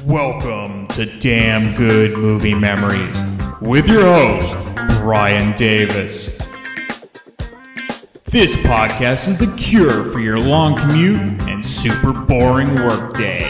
Welcome to Damn Good Movie Memories with your host, Brian Davis. This podcast is the cure for your long commute and super boring workday.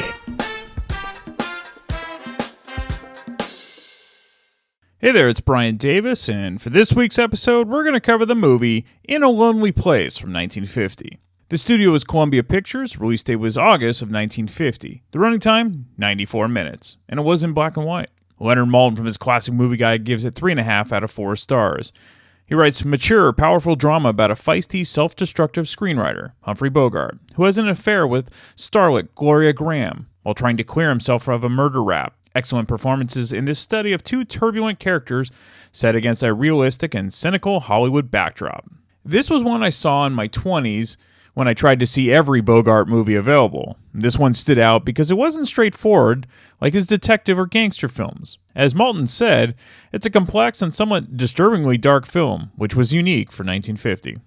Hey there, it's Brian Davis, and for this week's episode, we're going to cover the movie In a Lonely Place from 1950. The studio was Columbia Pictures, release date was August of 1950. The running time, 94 minutes, and it was in black and white. Leonard Maltin from his classic movie guide gives it 3.5 out of 4 stars. He writes, mature, powerful drama about a feisty, self-destructive screenwriter, Humphrey Bogart, who has an affair with starlet Gloria Grahame while trying to clear himself of a murder rap. Excellent performances in this study of two turbulent characters set against a realistic and cynical Hollywood backdrop. This was one I saw in my 20s when I tried to see every Bogart movie available. This one stood out because it wasn't straightforward like his detective or gangster films. As Maltin said, it's a complex and somewhat disturbingly dark film, which was unique for 1950.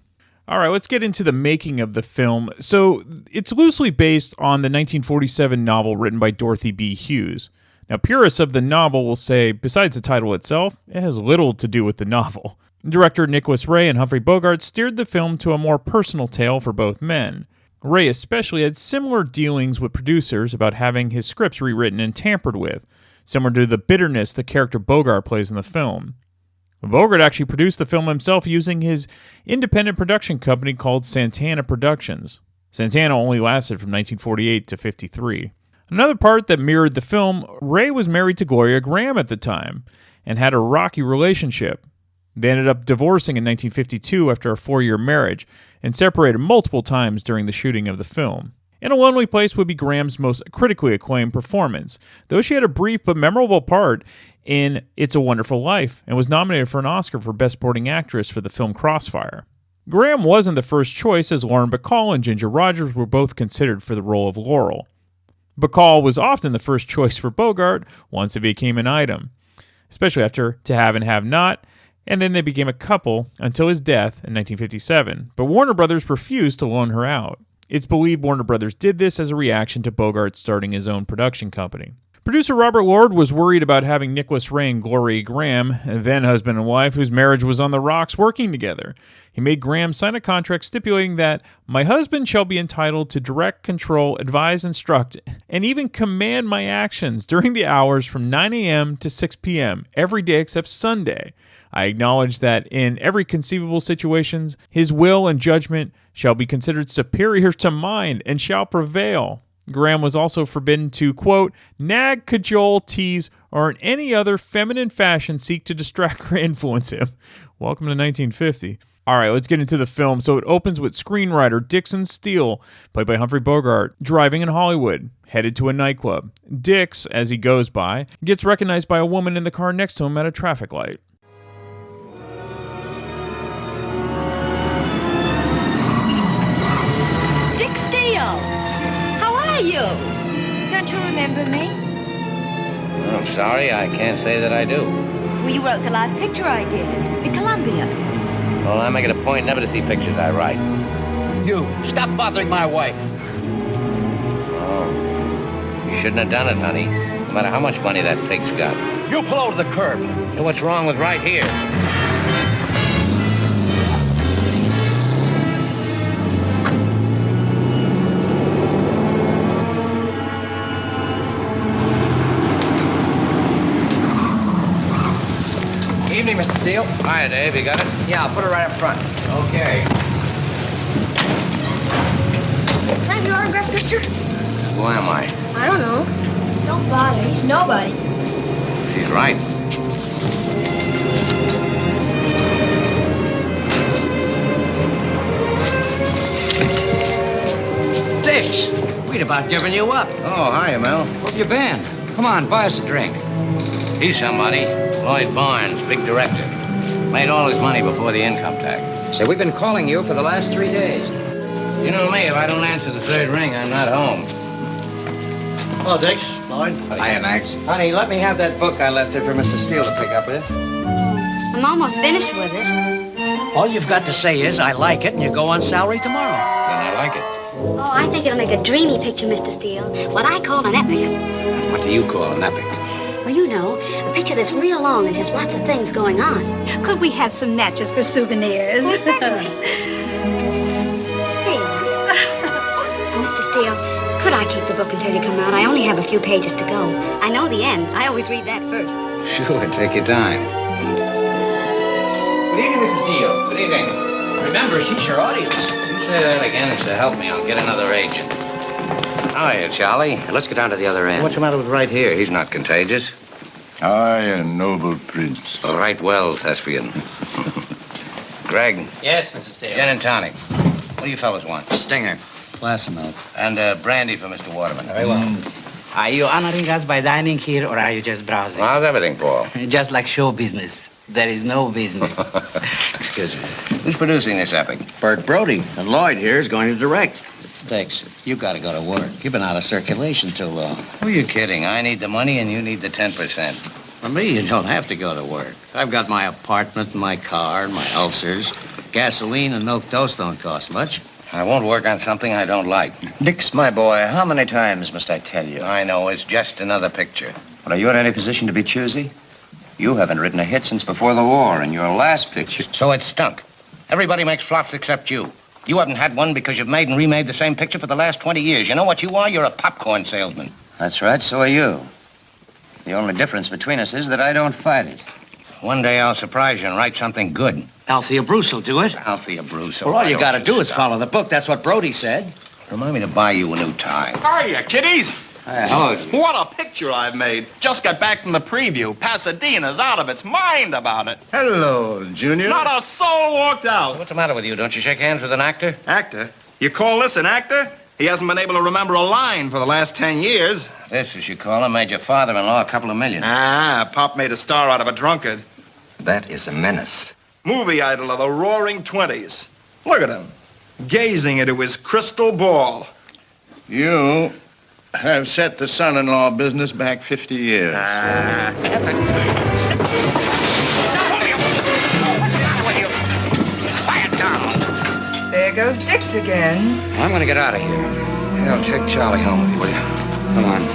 All right, let's get into the making of the film. So, it's loosely based on the 1947 novel written by Dorothy B. Hughes. Now, purists of the novel will say, besides the title itself, it has little to do with the novel. Director Nicolas Ray and Humphrey Bogart steered the film to a more personal tale for both men. Ray especially had similar dealings with producers about having his scripts rewritten and tampered with, similar to the bitterness the character Bogart plays in the film. Bogart actually produced the film himself using his independent production company called Santana Productions. Santana only lasted from 1948 to 53. Another part that mirrored the film, Ray was married to Gloria Grahame at the time and had a rocky relationship. They ended up divorcing in 1952 after a 4-year marriage and separated multiple times during the shooting of the film. In a Lonely Place would be Graham's most critically acclaimed performance, though she had a brief but memorable part in It's a Wonderful Life and was nominated for an Oscar for Best Supporting Actress for the film Crossfire. Grahame wasn't the first choice, as Lauren Bacall and Ginger Rogers were both considered for the role of Laurel. Bacall was often the first choice for Bogart once it became an item, especially after To Have and Have Not, and then they became a couple until his death in 1957, but Warner Brothers refused to loan her out. It's believed Warner Brothers did this as a reaction to Bogart starting his own production company. Producer Robert Lord was worried about having Nicolas Ray and Gloria Grahame, then husband and wife whose marriage was on the rocks, working together. He made Grahame sign a contract stipulating that, "My husband shall be entitled to direct, control, advise, instruct, and even command my actions during the hours from 9 a.m. to 6 p.m. every day except Sunday. I acknowledge that in every conceivable situation, his will and judgment shall be considered superior to mine and shall prevail." Grahame was also forbidden to, quote, nag, cajole, tease, or in any other feminine fashion seek to distract or influence him. Welcome to 1950. All right, let's get into the film. So it opens with screenwriter Dixon Steele, played by Humphrey Bogart, driving in Hollywood, headed to a nightclub. Dix, as he goes by, gets recognized by a woman in the car next to him at a traffic light. Dick Steele! How are you? Don't you remember me? I'm sorry, I can't say that I do. Well, you wrote the last picture I did, the Columbia. Well, I make it a point never to see pictures I write. You, stop bothering my wife. Oh, you shouldn't have done it, honey. No matter how much money that pig's got. You pull over the curb. So what's wrong with right here? Evening, Mr. Steele. Hiya, Dave. You got it? Yeah, I'll put it right up front. Okay. Can I have your autograph, mister? Who am I? I don't know. Don't bother. He's nobody. She's right. Dix, we'd about given you up. Oh, hiya, Mel. Where you been? Come on, buy us a drink. He's somebody. Lloyd Barnes, big director. Made all his money before the income tax. Say, we've been calling you for the last 3 days. You know me, if I don't answer the third ring, I'm not home. Hello, Dix. Lloyd. Hiya, Max. Honey, let me have that book I left here for Mr. Steele to pick up with. I'm almost finished with it. All you've got to say is, I like it, and you go on salary tomorrow. Then I like it. Oh, I think it'll make a dreamy picture, Mr. Steele. What I call an epic. What do you call an epic? Well, you know, a picture that's real long and has lots of things going on. Could we have some matches for souvenirs? Certainly. Here you are. Oh, Mr. Steele, could I keep the book until you come out? I only have a few pages to go. I know the end. I always read that first. Sure, take your time. Good evening, Mr. Steele. Good evening. Remember, she's your audience. You say that again, and to help me, I'll get another agent. Hiya, Charlie. Let's get down to the other end. What's the matter with right here? He's not contagious. I, a noble prince. Right well, Thespian. Greg. Yes, Mrs. Steele. Gin and tonic. What do you fellas want? Stinger. Glass of milk. And brandy for Mr. Waterman. Very well. Are you honoring us by dining here, or are you just browsing? How's everything, Paul? Just like show business. There is no business. Excuse me. Who's producing this epic? Bert Brody. And Lloyd here is going to direct. Dix, you got to go to work. You've been out of circulation too long. Who are you kidding? I need the money and you need the 10%. For me, you don't have to go to work. I've got my apartment, my car, and my ulcers. Gasoline and milk toast don't cost much. I won't work on something I don't like. Dix, my boy, how many times must I tell you? I know, it's just another picture. Well, are you in any position to be choosy? You haven't written a hit since before the war, and your last picture... So it stunk. Everybody makes flops except you. You haven't had one because you've made and remade the same picture for the last 20 years. You know what you are? You're a popcorn salesman. That's right, so are you. The only difference between us is that I don't fight it. One day I'll surprise you and write something good. Althea Bruce will do it. Althea Bruce. Well, all you got to do is follow the book. That's what Brody said. Remind me to buy you a new tie. Hiya, kiddies. Hello. What a picture I've made. Just got back from the preview. Pasadena's out of its mind about it. Hello, Junior. Not a soul walked out. What's the matter with you? Don't you shake hands with an actor? Actor? You call this an actor? He hasn't been able to remember a line for the last 10 years. This, as you call him, made your father-in-law a couple of million. Pop made a star out of a drunkard. That is a menace. Movie idol of the roaring 20s. Look at him, gazing into his crystal ball. You have set the son-in-law business back 50 years. Quiet down. There goes Dix again. I'm going to get out of here. I'll take Charlie home with you, will you? Come on.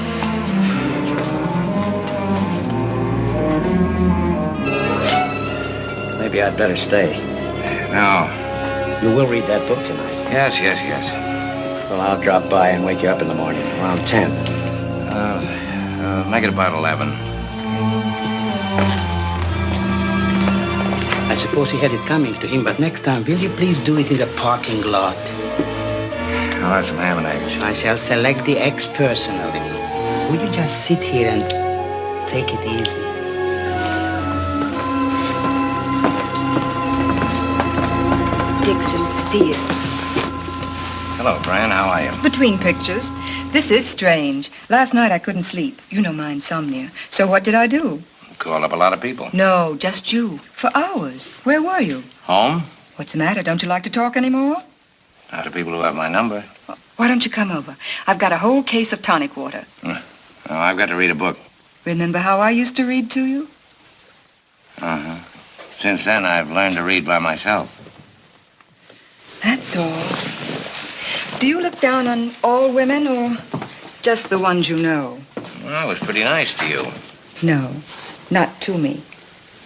Maybe I'd better stay. No. You will read that book tonight. Yes. Well, I'll drop by and wake you up in the morning around 10. Make it about 11. I suppose he had it coming to him, but next time, will you please do it in the parking lot? I'll have some ham and eggs. I shall select the eggs personally. Would you just sit here and take it easy? Dixon Steele. Hello, Fran. How are you? Between pictures. This is strange. Last night I couldn't sleep. You know my insomnia. So what did I do? Called up a lot of people. No, just you. For hours. Where were you? Home? What's the matter? Don't you like to talk anymore? Not to people who have my number. Why don't you come over? I've got a whole case of tonic water. Oh, I've got to read a book. Remember how I used to read to you? Uh-huh. Since then, I've learned to read by myself. That's all. Do you look down on all women or just the ones you know? Well, I was pretty nice to you. No, not to me.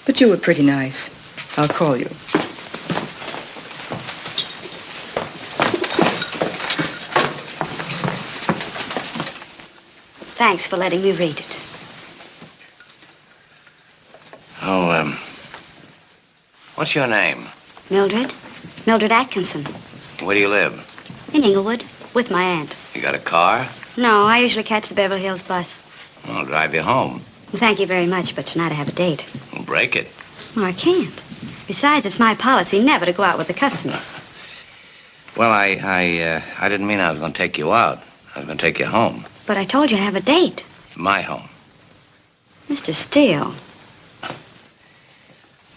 But you were pretty nice. I'll call you. Thanks for letting me read it. Oh, what's your name? Mildred Atkinson. Where do you live? In Inglewood, with my aunt. You got a car? No, I usually catch the Beverly Hills bus. I'll drive you home. Well, thank you very much, but tonight I have a date. We'll break it. Well, I can't. Besides, it's my policy never to go out with the customers. Well, I didn't mean I was going to take you out. I was going to take you home. But I told you I have a date. My home. Mr. Steele.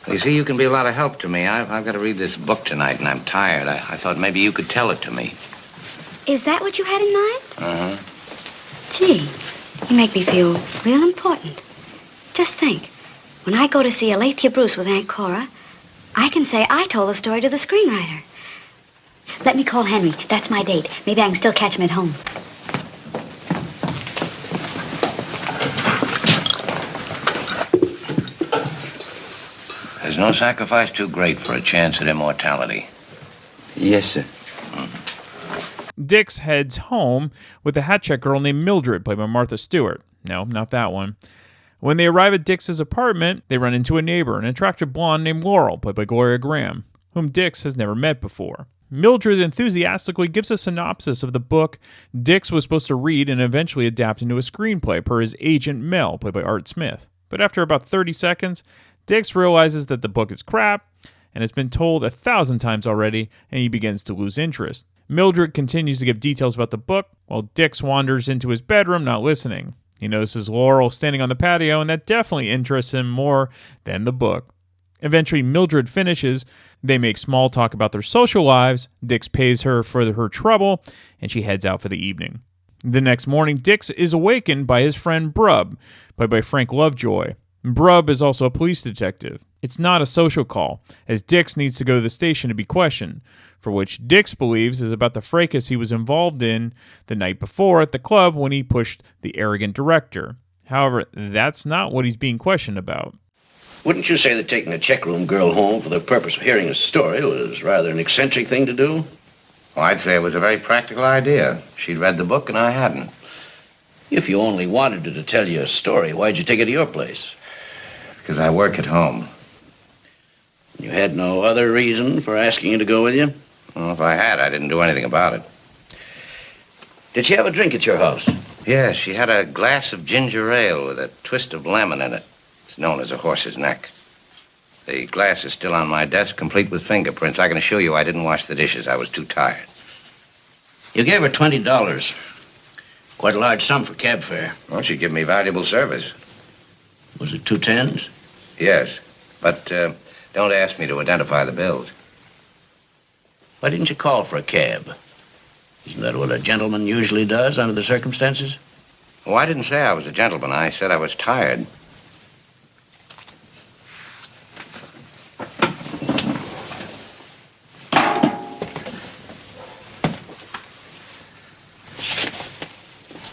You see, you can be a lot of help to me. I've got to read this book tonight, and I'm tired. I thought maybe you could tell it to me. Is that what you had in mind? Uh-huh. Gee, you make me feel real important. Just think, when I go to see Alethea Bruce with Aunt Cora, I can say I told the story to the screenwriter. Let me call Henry. That's my date. Maybe I can still catch him at home. There's no sacrifice too great for a chance at immortality. Yes, sir. Dix heads home with a hat check girl named Mildred, played by Martha Stewart. No, not that one. When they arrive at Dix's apartment, they run into a neighbor, an attractive blonde named Laurel, played by Gloria Grahame, whom Dix has never met before. Mildred enthusiastically gives a synopsis of the book Dix was supposed to read and eventually adapt into a screenplay per his agent Mel, played by Art Smith. But after about 30 seconds, Dix realizes that the book is crap and has been told 1,000 times already, and he begins to lose interest. Mildred continues to give details about the book, while Dix wanders into his bedroom, not listening. He notices Laurel standing on the patio, and that definitely interests him more than the book. Eventually, Mildred finishes. They make small talk about their social lives. Dix pays her for her trouble, and she heads out for the evening. The next morning, Dix is awakened by his friend Brub, played by Frank Lovejoy. Brub is also a police detective. It's not a social call, as Dix needs to go to the station to be questioned, for which Dix believes is about the fracas he was involved in the night before at the club when he pushed the arrogant director. However, that's not what he's being questioned about. Wouldn't you say that taking a checkroom girl home for the purpose of hearing a story was rather an eccentric thing to do? Well, I'd say it was a very practical idea. She'd read the book and I hadn't. If you only wanted her to tell you a story, why'd you take her to your place? Because I work at home. You had no other reason for asking her to go with you? Well, if I had, I didn't do anything about it. Did she have a drink at your house? Yes, she had a glass of ginger ale with a twist of lemon in it. It's known as a horse's neck. The glass is still on my desk, complete with fingerprints. I can assure you I didn't wash the dishes. I was too tired. You gave her $20. Quite a large sum for cab fare. Well, she gave me valuable service. Was it 2 tens? Yes, but don't ask me to identify the bills. Why didn't you call for a cab? Isn't that what a gentleman usually does under the circumstances? Oh, I didn't say I was a gentleman. I said I was tired.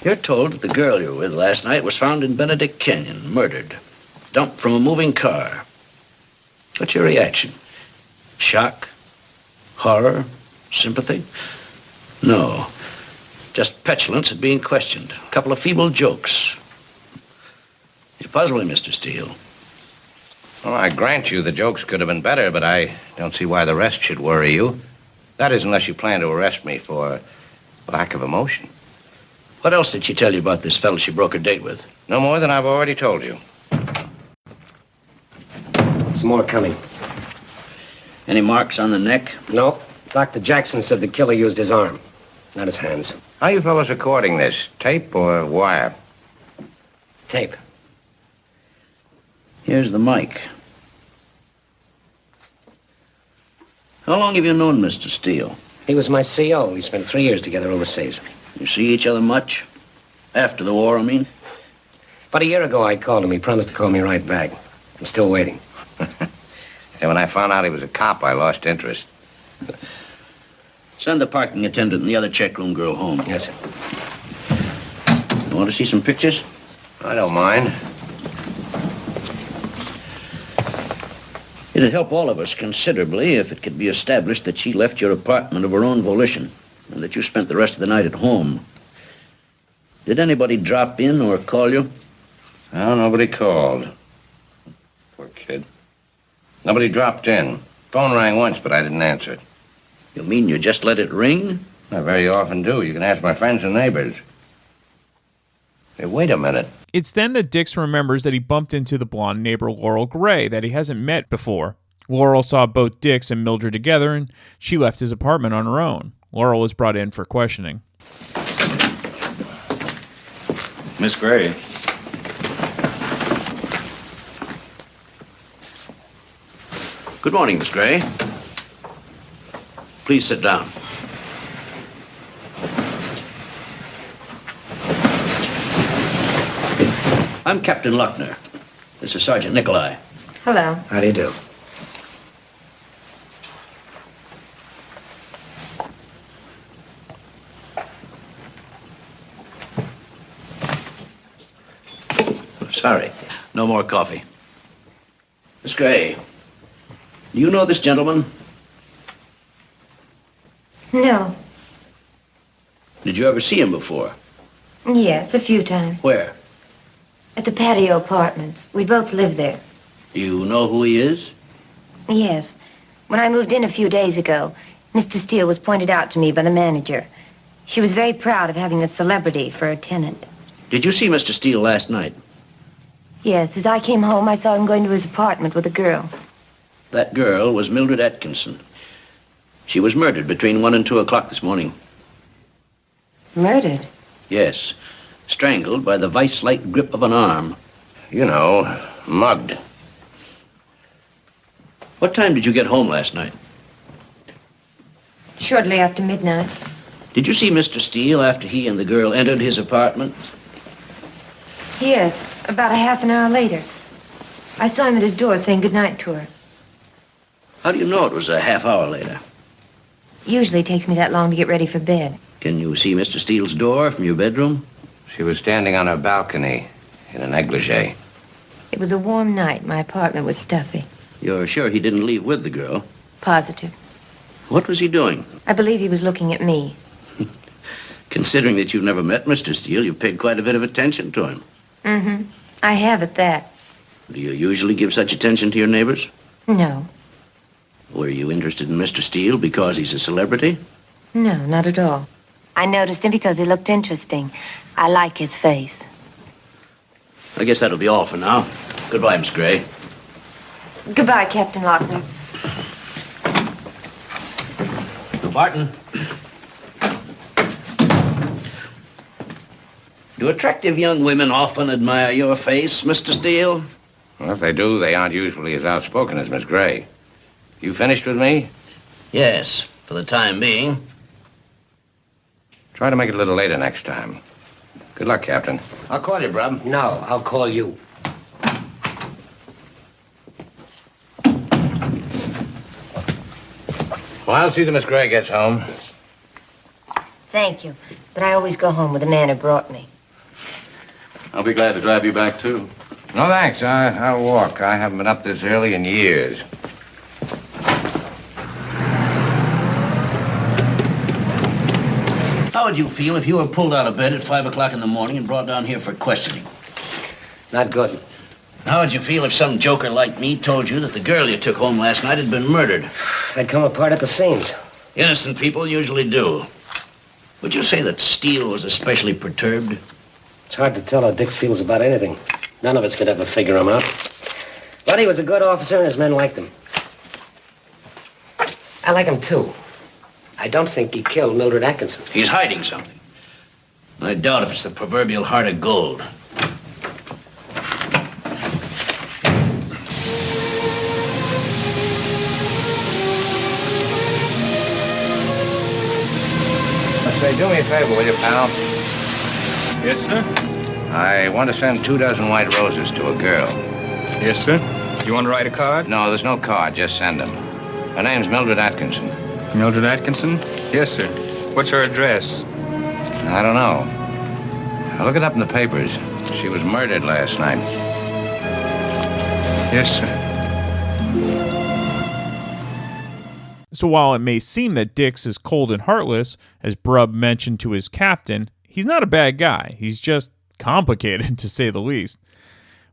You're told that the girl you were with last night was found in Benedict Canyon, murdered, dumped from a moving car. What's your reaction? Shock? Horror? Sympathy? No. Just petulance at being questioned. A couple of feeble jokes. You puzzle me, Mr. Steele. Well, I grant you the jokes could have been better, but I don't see why the rest should worry you. That is, unless you plan to arrest me for lack of emotion. What else did she tell you about this fellow she broke her date with? No more than I've already told you. Some more coming. Any marks on the neck? No. Dr. Jackson said the killer used his arm, not his hands. How are you fellows recording this? Tape or wire? Tape. Here's the mic. How long have you known Mr. Steele? He was my CO. We spent 3 years together overseas. You see each other much? After the war, I mean? About a year ago, I called him. He promised to call me right back. I'm still waiting. And when I found out he was a cop, I lost interest. Send the parking attendant and the other checkroom girl home. Yes, sir. You want to see some pictures? I don't mind. It'd help all of us considerably if it could be established that she left your apartment of her own volition and that you spent the rest of the night at home. Did anybody drop in or call you? No, nobody called. Poor kid. Nobody dropped in. Phone rang once, but I didn't answer it. You mean you just let it ring? I very often do. You can ask my friends and neighbors. Hey, wait a minute. It's then that Dix remembers that he bumped into the blonde neighbor Laurel Gray that he hasn't met before. Laurel saw both Dix and Mildred together, and she left his apartment on her own. Laurel is brought in for questioning. Miss Gray. Good morning, Miss Gray. Please sit down. I'm Captain Luckner. This is Sergeant Nicolai. Hello. How do you do? Sorry. No more coffee. Miss Gray, do you know this gentleman? No. Did you ever see him before? Yes, a few times. Where? At the patio apartments. We both live there. Do you know who he is? Yes. When I moved in a few days ago, Mr. Steele was pointed out to me by the manager. She was very proud of having a celebrity for a tenant. Did you see Mr. Steele last night? Yes, as I came home, I saw him going to his apartment with a girl. That girl was Mildred Atkinson. She was murdered between 1 and 2 o'clock this morning. Murdered? Yes. Strangled by the vice-like grip of an arm. You know, mugged. What time did you get home last night? Shortly after midnight. Did you see Mr. Steele after he and the girl entered his apartment? Yes, about a half an hour later. I saw him at his door saying goodnight to her. How do you know it was a half hour later? Usually it takes me that long to get ready for bed. Can you see Mr. Steele's door from your bedroom? She was standing on her balcony in a negligee. It was a warm night. My apartment was stuffy. You're sure he didn't leave with the girl? Positive. What was he doing? I believe he was looking at me. Considering that you've never met Mr. Steele, you've paid quite a bit of attention to him. Mm-hmm. I have at that. Do you usually give such attention to your neighbors? No. Were you interested in Mr. Steele because he's a celebrity? No, not at all. I noticed him because he looked interesting. I like his face. I guess that'll be all for now. Goodbye, Miss Gray. Goodbye, Captain Lockwood. Barton. Do attractive young women often admire your face, Mr. Steele? Well, if they do, they aren't usually as outspoken as Miss Gray. You finished with me? Yes, for the time being. Try to make it a little later next time. Good luck, Captain. I'll call you, Brub. No, I'll call you. Well, I'll see that Miss Gray gets home. Thank you, but I always go home with the man who brought me. I'll be glad to drive you back, too. No, thanks. I'll walk. I haven't been up this early in years. How would you feel if you were pulled out of bed at 5 o'clock in the morning and brought down here for questioning? Not good. How would you feel if some joker like me told you that the girl you took home last night had been murdered? I'd come apart at the seams. Innocent people usually do. Would you say that Steele was especially perturbed? It's hard to tell how Dix feels about anything. None of us could ever figure him out. But he was a good officer and his men liked him. I like him, too. I don't think he killed Mildred Atkinson. He's hiding something. I doubt if it's the proverbial heart of gold. Say, do me a favor, will you, pal? Yes, sir? I want to send 24 white roses to a girl. Yes, sir. You want to write a card? No, there's no card. Just send them. Her name's Mildred Atkinson. Mildred Atkinson? Yes, sir. What's her address? I don't know. I'll look it up in the papers. She was murdered last night. Yes, sir. So while it may seem that Dix is cold and heartless, as Brub mentioned to his captain, he's not a bad guy. He's just complicated, to say the least.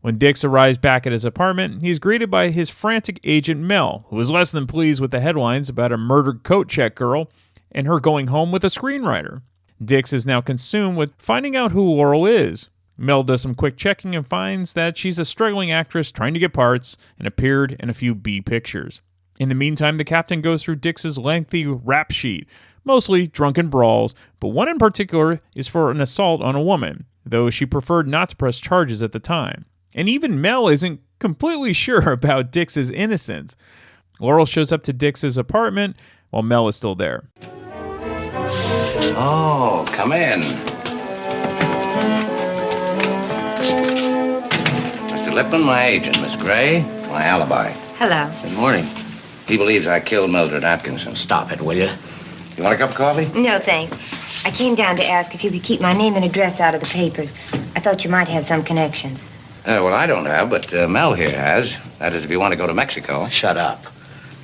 When Dix arrives back at his apartment, he's greeted by his frantic agent Mel, who is less than pleased with the headlines about a murdered coat check girl and her going home with a screenwriter. Dix is now consumed with finding out who Laurel is. Mel does some quick checking and finds that she's a struggling actress trying to get parts and appeared in a few B pictures. In the meantime, the captain goes through Dix's lengthy rap sheet, mostly drunken brawls, but one in particular is for an assault on a woman, though she preferred not to press charges at the time. And even Mel isn't completely sure about Dix's innocence. Laurel shows up to Dix's apartment while Mel is still there. Oh, come in. Mr. Lippman, my agent. Miss Gray, my alibi. Hello. Good morning. He believes I killed Mildred Atkinson. Stop it, will you? You want a cup of coffee? No, thanks. I came down to ask if you could keep my name and address out of the papers. I thought you might have some connections. Well, I don't have, but Mel here has. That is, if you want to go to Mexico. Shut up.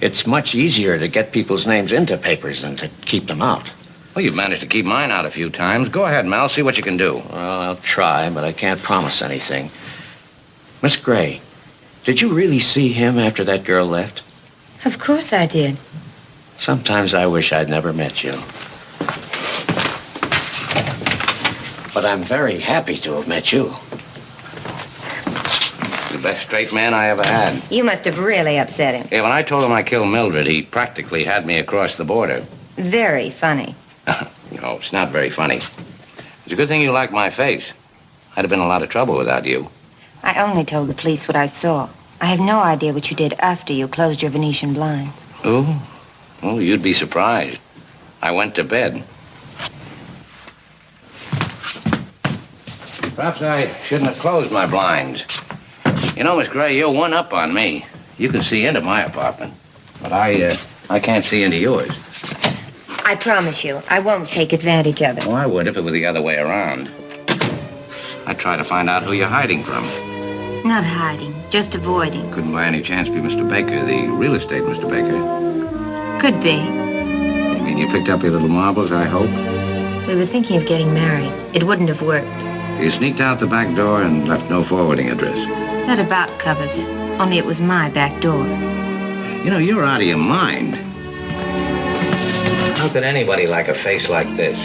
It's much easier to get people's names into papers than to keep them out. Well, you've managed to keep mine out a few times. Go ahead, Mel. See what you can do. Well, I'll try, but I can't promise anything. Miss Gray, did you really see him after that girl left? Of course I did. Sometimes I wish I'd never met you. But I'm very happy to have met you. The best straight man I ever had. You must have really upset him. Yeah, when I told him I killed Mildred, he practically had me across the border. Very funny. No, it's not very funny. It's a good thing you like my face. I'd have been in a lot of trouble without you. I only told the police what I saw. I have no idea what you did after you closed your Venetian blinds. Oh? Oh, you'd be surprised. I went to bed. Perhaps I shouldn't have closed my blinds. You know, Miss Gray, you're one up on me. You can see into my apartment, but I can't see into yours. I promise you, I won't take advantage of it. Oh, I would if it were the other way around. I'd try to find out who you're hiding from. Not hiding, just avoiding. Couldn't by any chance be Mr. Baker, the real estate Mr. Baker. Could be. You mean you picked up your little marbles, I hope? We were thinking of getting married. It wouldn't have worked. You sneaked out the back door and left no forwarding address. That about covers it. Only it was my back door. You know, you're out of your mind. How could anybody like a face like this?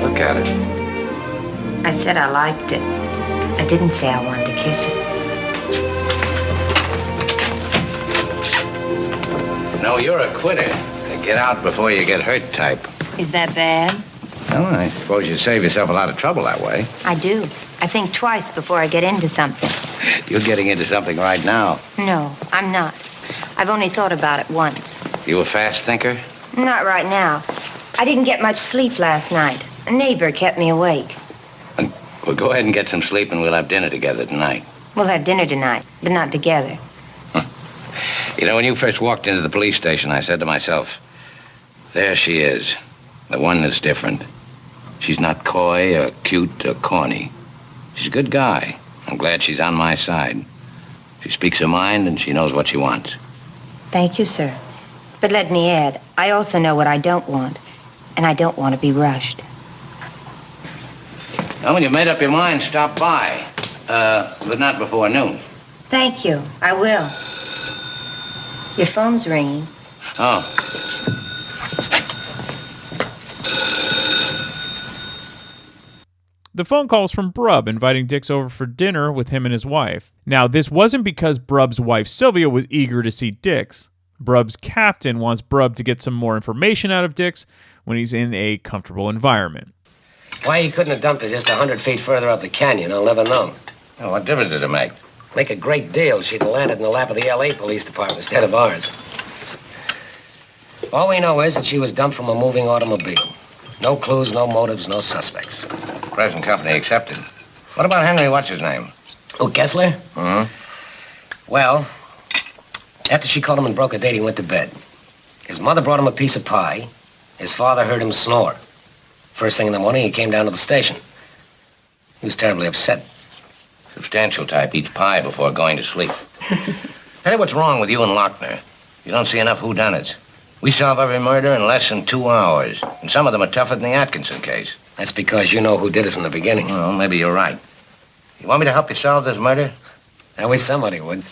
Look at it. I said I liked it. I didn't say I wanted to kiss it. No, you're a quitter. A get out before you get hurt type. Is that bad? Well, I suppose you save yourself a lot of trouble that way. I do. I think twice before I get into something. You're getting into something right now. No, I'm not. I've only thought about it once. You a fast thinker? Not right now. I didn't get much sleep last night. A neighbor kept me awake. Well, go ahead and get some sleep and we'll have dinner together tonight. We'll have dinner tonight, but not together. You know, when you first walked into the police station, I said to myself, there she is, the one that's different. She's not coy or cute or corny. She's a good guy. I'm glad she's on my side. She speaks her mind and she knows what she wants. Thank you, sir. But let me add, I also know what I don't want, and I don't want to be rushed. Well, when you've made up your mind, stop by. But not before noon. Thank you. I will. Your phone's ringing. Oh. The phone call's from Brub, inviting Dix over for dinner with him and his wife. Now, this wasn't because Brub's wife Sylvia was eager to see Dix. Brub's captain wants Brub to get some more information out of Dix when he's in a comfortable environment. Why he couldn't have dumped it just 100 feet further up the canyon, I'll never know. Well, what difference did it make? Make a great deal. She'd have landed in the lap of the L.A. Police Department instead of ours. All we know is that she was dumped from a moving automobile. No clues, no motives, no suspects. Present company accepted. What about Henry, what's his name? Oh, Kessler? Mm-hmm. Well, after she called him and broke a date, he went to bed. His mother brought him a piece of pie. His father heard him snore. First thing in the morning, he came down to the station. He was terribly upset. Substantial type eats pie before going to sleep. Tell you what's wrong with you and Lochner. You don't see enough whodunits. We solve every murder in less than 2 hours. And some of them are tougher than the Atkinson case. That's because you know who did it from the beginning. Well, maybe you're right. You want me to help you solve this murder? I wish somebody would.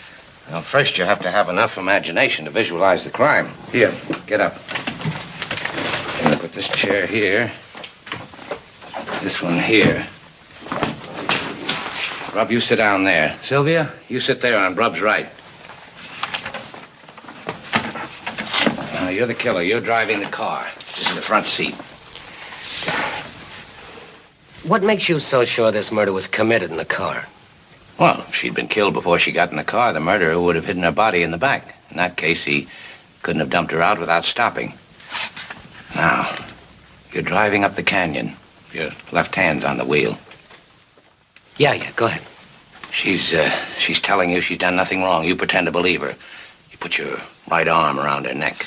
Well, first you have to have enough imagination to visualize the crime. Here, get up. I'm gonna put this chair here. This one here. Brub, you sit down there. Sylvia, you sit there on Brub's right. Now, you're the killer. You're driving the car. This is the front seat. What makes you so sure this murder was committed in the car? Well, if she'd been killed before she got in the car, the murderer would have hidden her body in the back. In that case, he couldn't have dumped her out without stopping. Now, you're driving up the canyon. Your left hand's on the wheel. Yeah, go ahead. She's telling you she's done nothing wrong. You pretend to believe her. You put your right arm around her neck.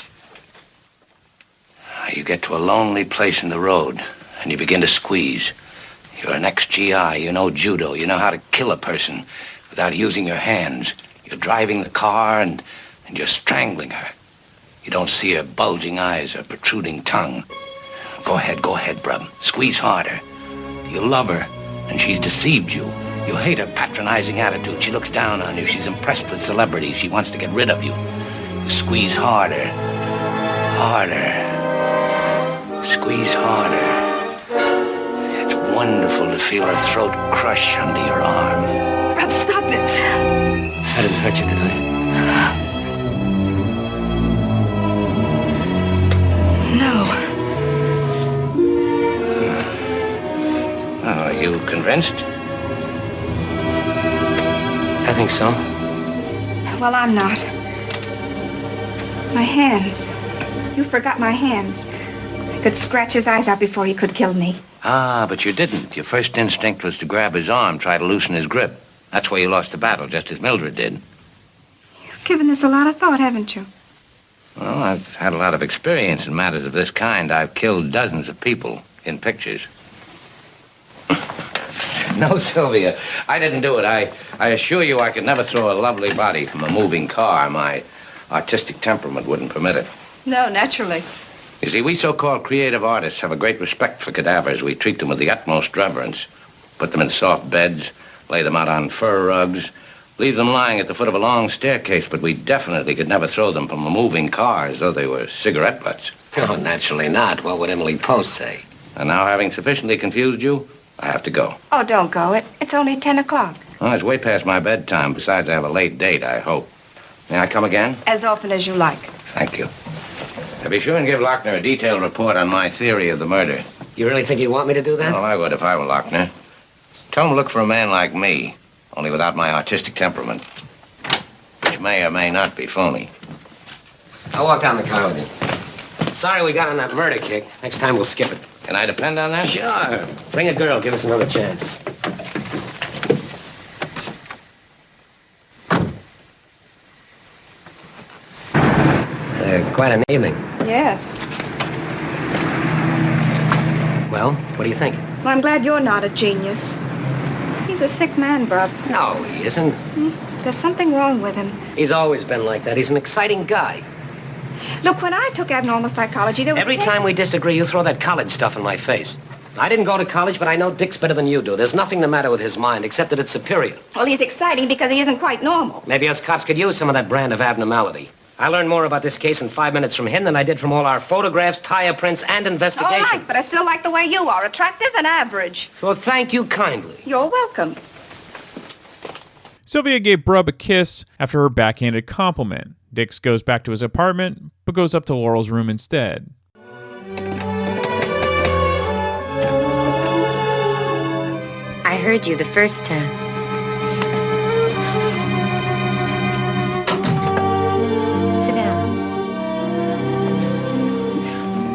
You get to a lonely place in the road, and you begin to squeeze. You're an ex-GI. You know judo. You know how to kill a person without using your hands. You're driving the car and you're strangling her. You don't see her bulging eyes, her protruding tongue. Go ahead, brub. Squeeze harder. You love her, and she's deceived you. You hate her patronizing attitude. She looks down on you. She's impressed with celebrities. She wants to get rid of you. You squeeze harder. Harder. Squeeze harder. It's wonderful to feel her throat crush under your arm. Rob, stop it. I didn't hurt you, did I? No. Are you convinced? I think so. Well, I'm not. My hands. You forgot my hands. I could scratch his eyes out before he could kill me. Ah, but you didn't. Your first instinct was to grab his arm, try to loosen his grip. That's why you lost the battle, just as Mildred did. You've given this a lot of thought, haven't you? Well, I've had a lot of experience in matters of this kind. I've killed dozens of people in pictures. No, Sylvia, I didn't do it. I assure you I could never throw a lovely body from a moving car. My artistic temperament wouldn't permit it. No, naturally. You see, we so-called creative artists have a great respect for cadavers. We treat them with the utmost reverence. Put them in soft beds, lay them out on fur rugs, leave them lying at the foot of a long staircase, but we definitely could never throw them from a moving car as though they were cigarette butts. Oh, naturally not. What would Emily Post say? And now, having sufficiently confused you, I have to go. Oh, don't go. It's only 10 o'clock. Oh, it's way past my bedtime. Besides, I have a late date, I hope. May I come again? As often as you like. Thank you. Now, be sure and give Lochner a detailed report on my theory of the murder. You really think you'd want me to do that? Well, I would if I were Lochner. Tell him to look for a man like me, only without my artistic temperament, which may or may not be phony. I'll walk down the car with you. Sorry we got on that murder kick. Next time we'll skip it. Can I depend on that? Sure. Bring a girl. Give us another chance. Quite an evening. Yes. Well, what do you think? Well, I'm glad you're not a genius. He's a sick man, Brub. No, he isn't. There's something wrong with him. He's always been like that. He's an exciting guy. Look, when I took abnormal psychology, there was... Every time we disagree, you throw that college stuff in my face. I didn't go to college, but I know Dick's better than you do. There's nothing the matter with his mind, except that it's superior. Well, he's exciting because he isn't quite normal. Maybe us cops could use some of that brand of abnormality. I learned more about this case in 5 minutes from him than I did from all our photographs, tire prints, and investigations. All right, but I still like the way you are, attractive and average. Well, thank you kindly. You're welcome. Sylvia gave Brub a kiss after her backhanded compliment. Dix goes back to his apartment, but goes up to Laurel's room instead. I heard you the first time. Sit down.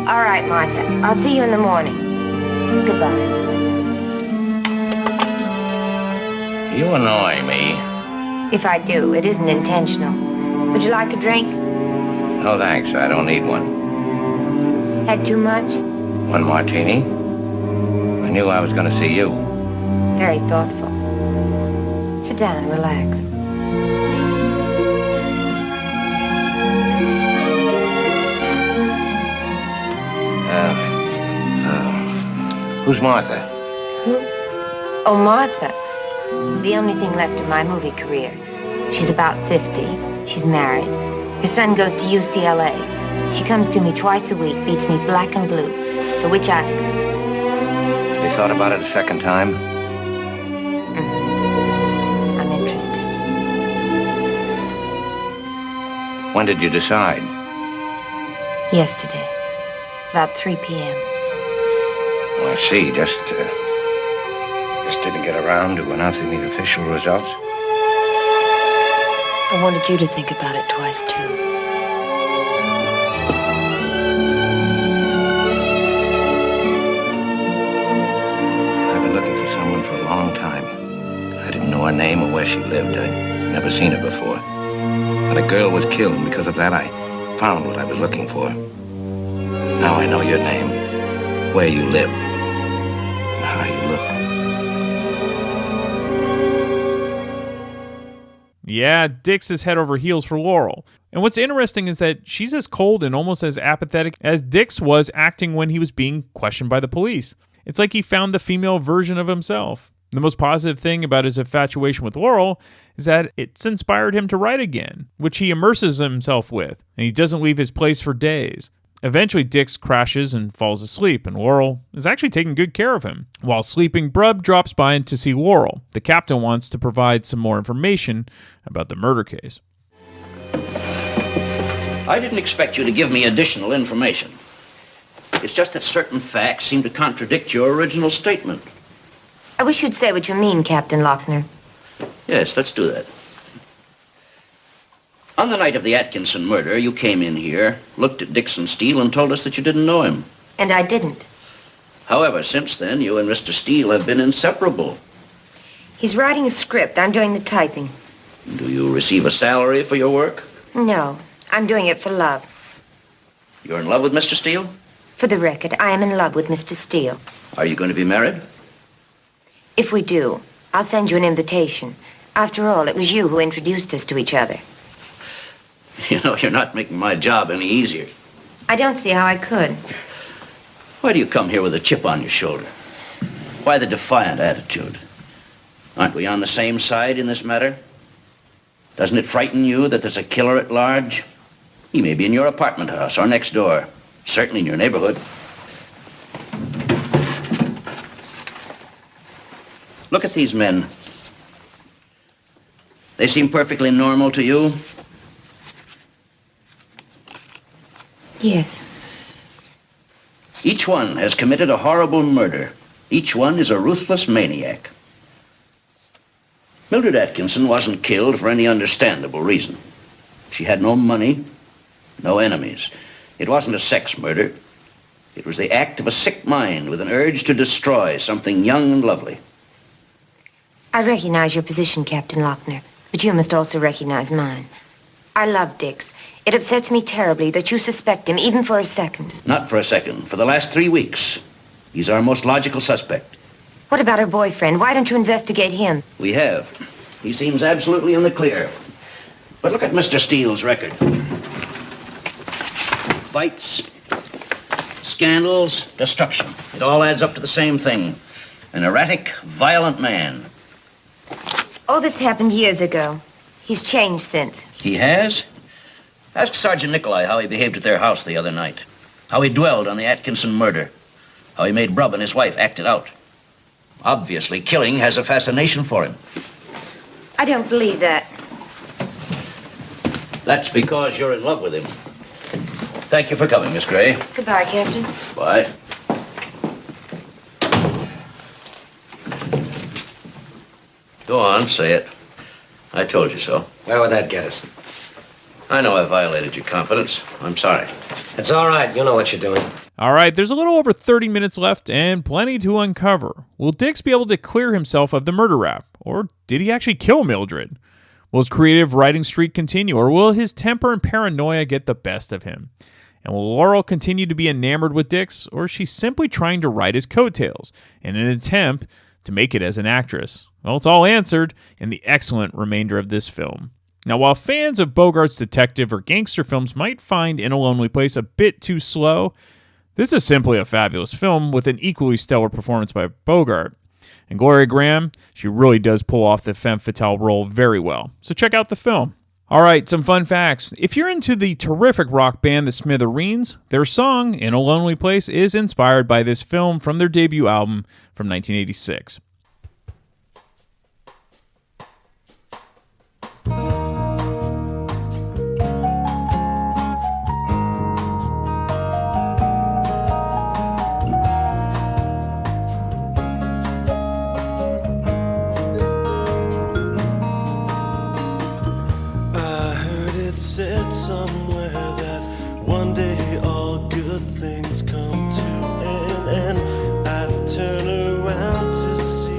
All right, Martha. I'll see you in the morning. Goodbye. You annoy me. If I do, it isn't intentional. Would you like a drink? No, thanks. I don't need one. Had too much? One martini? I knew I was going to see you. Very thoughtful. Sit down and relax. Who's Martha? Who? Oh, Martha. The only thing left of my movie career. She's about 50. She's married. Her son goes to UCLA. She comes to me twice a week, beats me black and blue, for which I... They thought about it a second time? I'm interested. When did you decide? Yesterday. About 3 p.m. Oh, I see. Just didn't get around to announcing the official results? I wanted you to think about it twice, too. I've been looking for someone for a long time. I didn't know her name or where she lived. I'd never seen her before. But a girl was killed, and because of that, I found what I was looking for. Now I know your name, where you live, and how you look. Yeah, Dix is head over heels for Laurel. And what's interesting is that she's as cold and almost as apathetic as Dix was acting when he was being questioned by the police. It's like he found the female version of himself. The most positive thing about his infatuation with Laurel is that it's inspired him to write again, which he immerses himself with, and he doesn't leave his place for days. Eventually, Dix crashes and falls asleep, and Laurel is actually taking good care of him. While sleeping, Brub drops by to see Laurel. The captain wants to provide some more information about the murder case. I didn't expect you to give me additional information. It's just that certain facts seem to contradict your original statement. I wish you'd say what you mean, Captain Lochner. Yes, let's do that. On the night of the Atkinson murder, you came in here, looked at Dixon Steele, and told us that you didn't know him. And I didn't. However, since then, you and Mr. Steele have been inseparable. He's writing a script. I'm doing the typing. Do you receive a salary for your work? No, I'm doing it for love. You're in love with Mr. Steele? For the record, I am in love with Mr. Steele. Are you going to be married? If we do, I'll send you an invitation. After all, it was you who introduced us to each other. You know, you're not making my job any easier. I don't see how I could. Why do you come here with a chip on your shoulder? Why the defiant attitude? Aren't we on the same side in this matter? Doesn't it frighten you that there's a killer at large? He may be in your apartment house or next door. Certainly in your neighborhood. Look at these men. They seem perfectly normal to you? Yes. Each one has committed a horrible murder. Each one is a ruthless maniac. Mildred Atkinson wasn't killed for any understandable reason. She had no money, no enemies. It wasn't a sex murder. It was the act of a sick mind with an urge to destroy something young and lovely. I recognize your position, Captain Lochner, but you must also recognize mine. I love Dix. It upsets me terribly that you suspect him, even for a second. Not for a second. For the last 3 weeks. He's our most logical suspect. What about her boyfriend? Why don't you investigate him? We have. He seems absolutely in the clear. But look at Mr. Steele's record. Fights, scandals, destruction. It all adds up to the same thing. An erratic, violent man. Oh, this happened years ago. He's changed since. He has? Ask Sergeant Nicolai how he behaved at their house the other night. How he dwelled on the Atkinson murder. How he made Brub and his wife act it out. Obviously, killing has a fascination for him. I don't believe that. That's because you're in love with him. Thank you for coming, Miss Gray. Goodbye, Captain. Bye. Go on, say it. I told you so. Where would that get us? I know I violated your confidence. I'm sorry. It's all right. You know what you're doing. All right, there's a little over 30 minutes left and plenty to uncover. Will Dix be able to clear himself of the murder rap? Or did he actually kill Mildred? Will his creative writing streak continue? Or will his temper and paranoia get the best of him? And will Laurel continue to be enamored with Dix? Or is she simply trying to ride his coattails in an attempt to make it as an actress? Well, it's all answered in the excellent remainder of this film. Now, while fans of Bogart's detective or gangster films might find In a Lonely Place a bit too slow, this is simply a fabulous film with an equally stellar performance by Bogart. And Gloria Grahame, she really does pull off the femme fatale role very well. So check out the film. All right, some fun facts. If you're into the terrific rock band The Smithereens, their song, In a Lonely Place, is inspired by this film from their debut album from 1986. Said somewhere that one day all good things come to an end. I turn around to see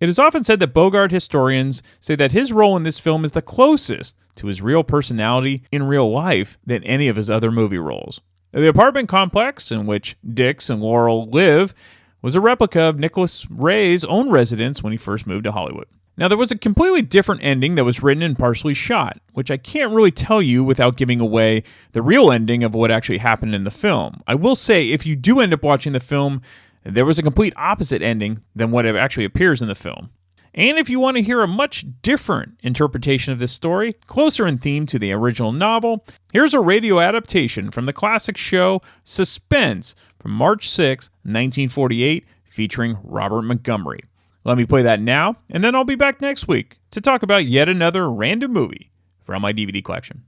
It is often said that Bogart historians say that his role in this film is the closest to his real personality in real life than any of his other movie roles. The apartment complex in which Dix and Laurel live was a replica of Nicolas Ray's own residence when he first moved to Hollywood. Now, there was a completely different ending that was written and partially shot, which I can't really tell you without giving away the real ending of what actually happened in the film. I will say, if you do end up watching the film, there was a complete opposite ending than what actually appears in the film. And if you want to hear a much different interpretation of this story, closer in theme to the original novel, here's a radio adaptation from the classic show Suspense from March 6, 1948, featuring Robert Montgomery. Let me play that now, and then I'll be back next week to talk about yet another random movie from my DVD collection.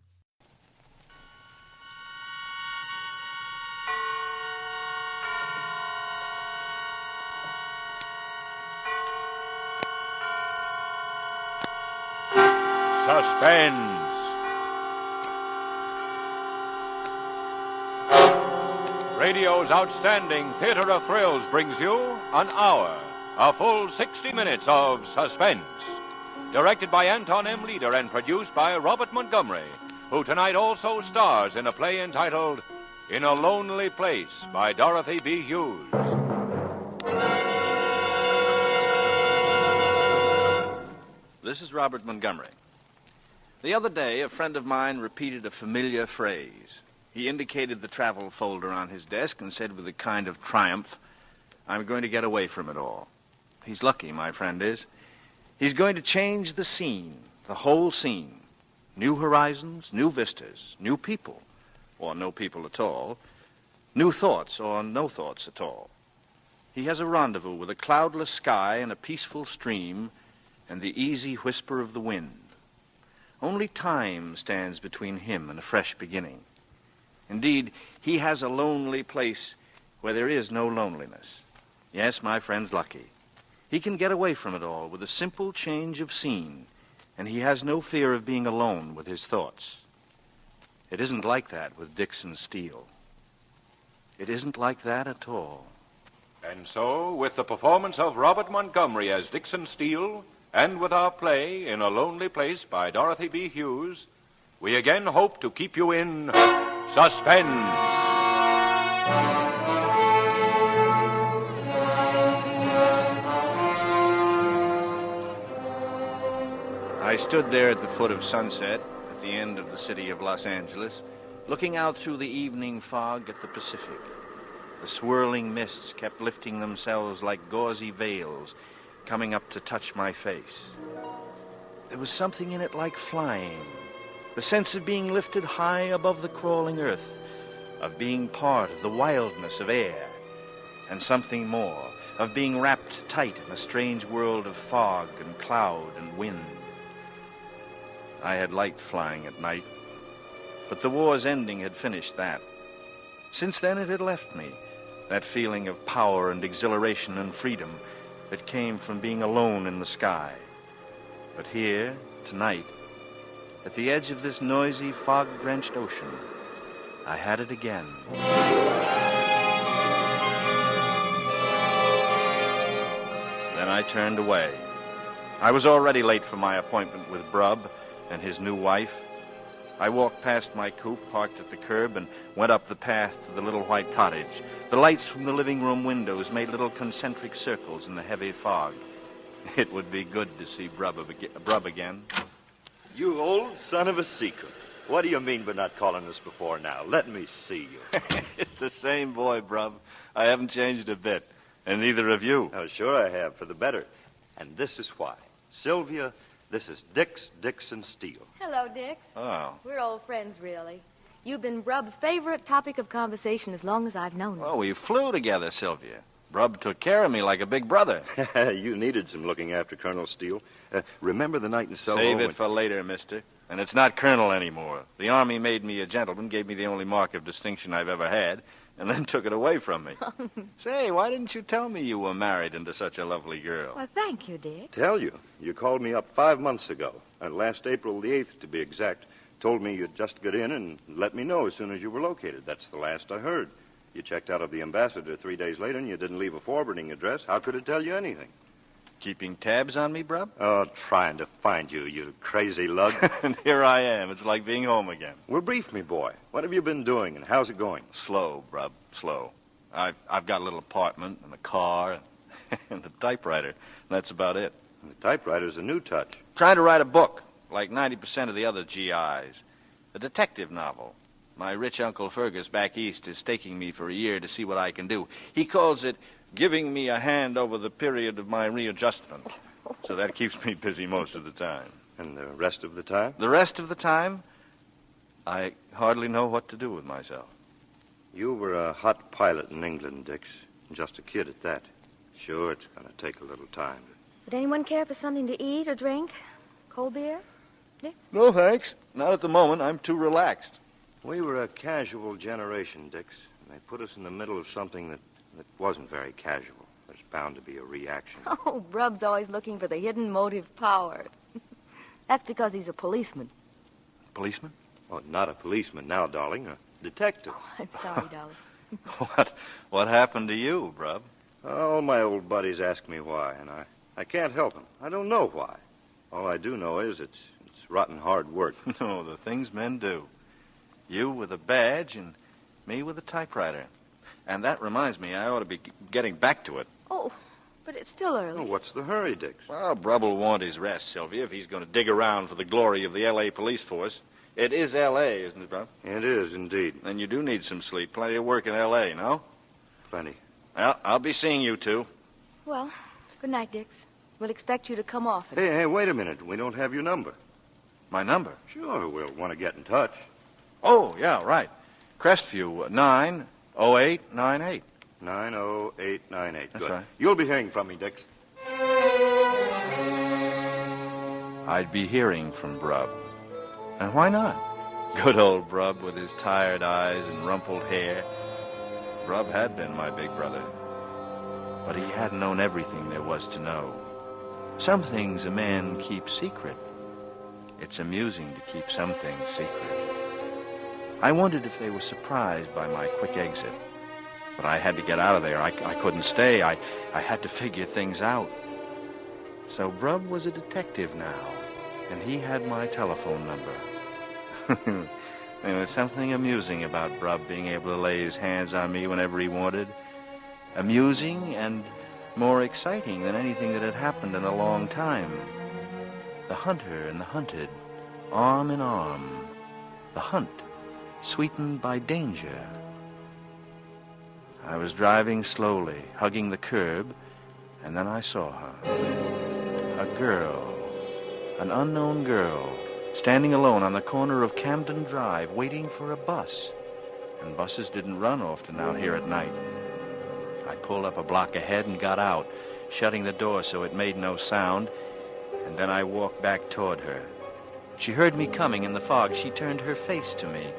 Suspense. Radio's outstanding theater of thrills brings you an hour, a full 60 minutes of suspense. Directed by Anton M. Leader and produced by Robert Montgomery, who tonight also stars in a play entitled In a Lonely Place by Dorothy B. Hughes. This is Robert Montgomery. The other day, a friend of mine repeated a familiar phrase. He indicated the travel folder on his desk and said with a kind of triumph, "I'm going to get away from it all." He's lucky, my friend is. He's going to change the scene, the whole scene. New horizons, new vistas, new people, or no people at all. New thoughts, or no thoughts at all. He has a rendezvous with a cloudless sky and a peaceful stream and the easy whisper of the wind. Only time stands between him and a fresh beginning. Indeed, he has a lonely place where there is no loneliness. Yes, my friend's lucky. He can get away from it all with a simple change of scene, and he has no fear of being alone with his thoughts. It isn't like that with Dixon Steele. It isn't like that at all. And so, with the performance of Robert Montgomery as Dixon Steele, and with our play In a Lonely Place by Dorothy B. Hughes, we again hope to keep you in suspense. I stood there at the foot of Sunset, at the end of the city of Los Angeles, looking out through the evening fog at the Pacific. The swirling mists kept lifting themselves like gauzy veils, coming up to touch my face. There was something in it like flying, the sense of being lifted high above the crawling earth, of being part of the wildness of air, and something more, of being wrapped tight in a strange world of fog and cloud and wind. I had liked flying at night, but the war's ending had finished that. Since then it had left me, that feeling of power and exhilaration and freedom that came from being alone in the sky. But here, tonight, at the edge of this noisy, fog-drenched ocean, I had it again. Then I turned away. I was already late for my appointment with Brubb and his new wife. I walked past my coupe, parked at the curb, and went up the path to the little white cottage. The lights from the living room windows made little concentric circles in the heavy fog. It would be good to see Brubb again. You old son of a secret. What do you mean by not calling us before now? Let me see you. It's the same boy, Brubb. I haven't changed a bit, and neither have you. Oh, sure I have, for the better. And this is why. Sylvia, this is Dixon Steele. Hello, Dix. Oh. We're old friends, really. You've been Brubb's favorite topic of conversation as long as I've known him. Oh, we flew together, Sylvia. Brubb took care of me like a big brother. You needed some looking after, Colonel Steele. Remember the night in Soho? Save it for later, mister. And it's not Colonel anymore. The Army made me a gentleman, gave me the only mark of distinction I've ever had, and then took it away from me. Say, why didn't you tell me you were married into such a lovely girl? Well, thank you, Dick. Tell you. You called me up 5 months ago, and last April the 8th, to be exact, told me you'd just get in and let me know as soon as you were located. That's the last I heard. You checked out of the Ambassador 3 days later, and you didn't leave a forwarding address. How could it tell you anything? Keeping tabs on me, Brub? Oh, trying to find you, you crazy lug. And here I am. It's like being home again. Well, brief me, boy. What have you been doing, and how's it going? Slow, Brub, slow. I've got a little apartment and a car and a typewriter. That's about it. The typewriter's a new touch. Trying to write a book, like 90% of the other GIs. A detective novel. My rich Uncle Fergus back east is staking me for a year to see what I can do. He calls it giving me a hand over the period of my readjustment. So that keeps me busy most of the time. And the rest of the time? The rest of the time, I hardly know what to do with myself. You were a hot pilot in England, Dix. Just a kid at that. Sure, it's going to take a little time. Would anyone care for something to eat or drink? Cold beer? Dick? No, thanks. Not at the moment. I'm too relaxed. We were a casual generation, Dix. And they put us in the middle of something that wasn't very casual. There's bound to be a reaction. Oh, Brub's always looking for the hidden motive power. That's because he's a policeman. Policeman? Oh, not a policeman now, darling. A detective. Oh, I'm sorry, darling. What happened to you, Brub? All my old buddies ask me why, and I can't help them. I don't know why. All I do know is it's rotten hard work. No, the things men do. You with a badge and me with a typewriter. And that reminds me, I ought to be getting back to it. Oh, but it's still early. Oh, what's the hurry, Dix? Well, Brub will want his rest, Sylvia, if he's going to dig around for the glory of the L.A. police force. It is L.A., isn't it, Brub? It is, indeed. Then you do need some sleep. Plenty of work in L.A., no? Plenty. Well, I'll be seeing you two. Well, good night, Dix. We'll expect you to come often. Hey, wait a minute. We don't have your number. My number? Sure, we'll want to get in touch. Oh, yeah, right. Crestview, 90898. 90898. That's Good. right. You'll be hearing from me, Dix. I'd be hearing from Brub. And why not? Good old Brub with his tired eyes and rumpled hair. Brub had been my big brother. But he hadn't known everything there was to know. Some things a man keeps secret. It's amusing to keep some things secret. I wondered if they were surprised by my quick exit. But I had to get out of there. I couldn't stay. I had to figure things out. So Brub was a detective now, and he had my telephone number. There was something amusing about Brub being able to lay his hands on me whenever he wanted. Amusing and more exciting than anything that had happened in a long time. The hunter and the hunted, arm in arm. The hunt, sweetened by danger. I was driving slowly, hugging the curb, and then I saw her. A girl, an unknown girl, standing alone on the corner of Camden Drive, waiting for a bus. And buses didn't run often out here at night. I pulled up a block ahead and got out, shutting the door so it made no sound, and then I walked back toward her. She heard me coming in the fog. She turned her face to me,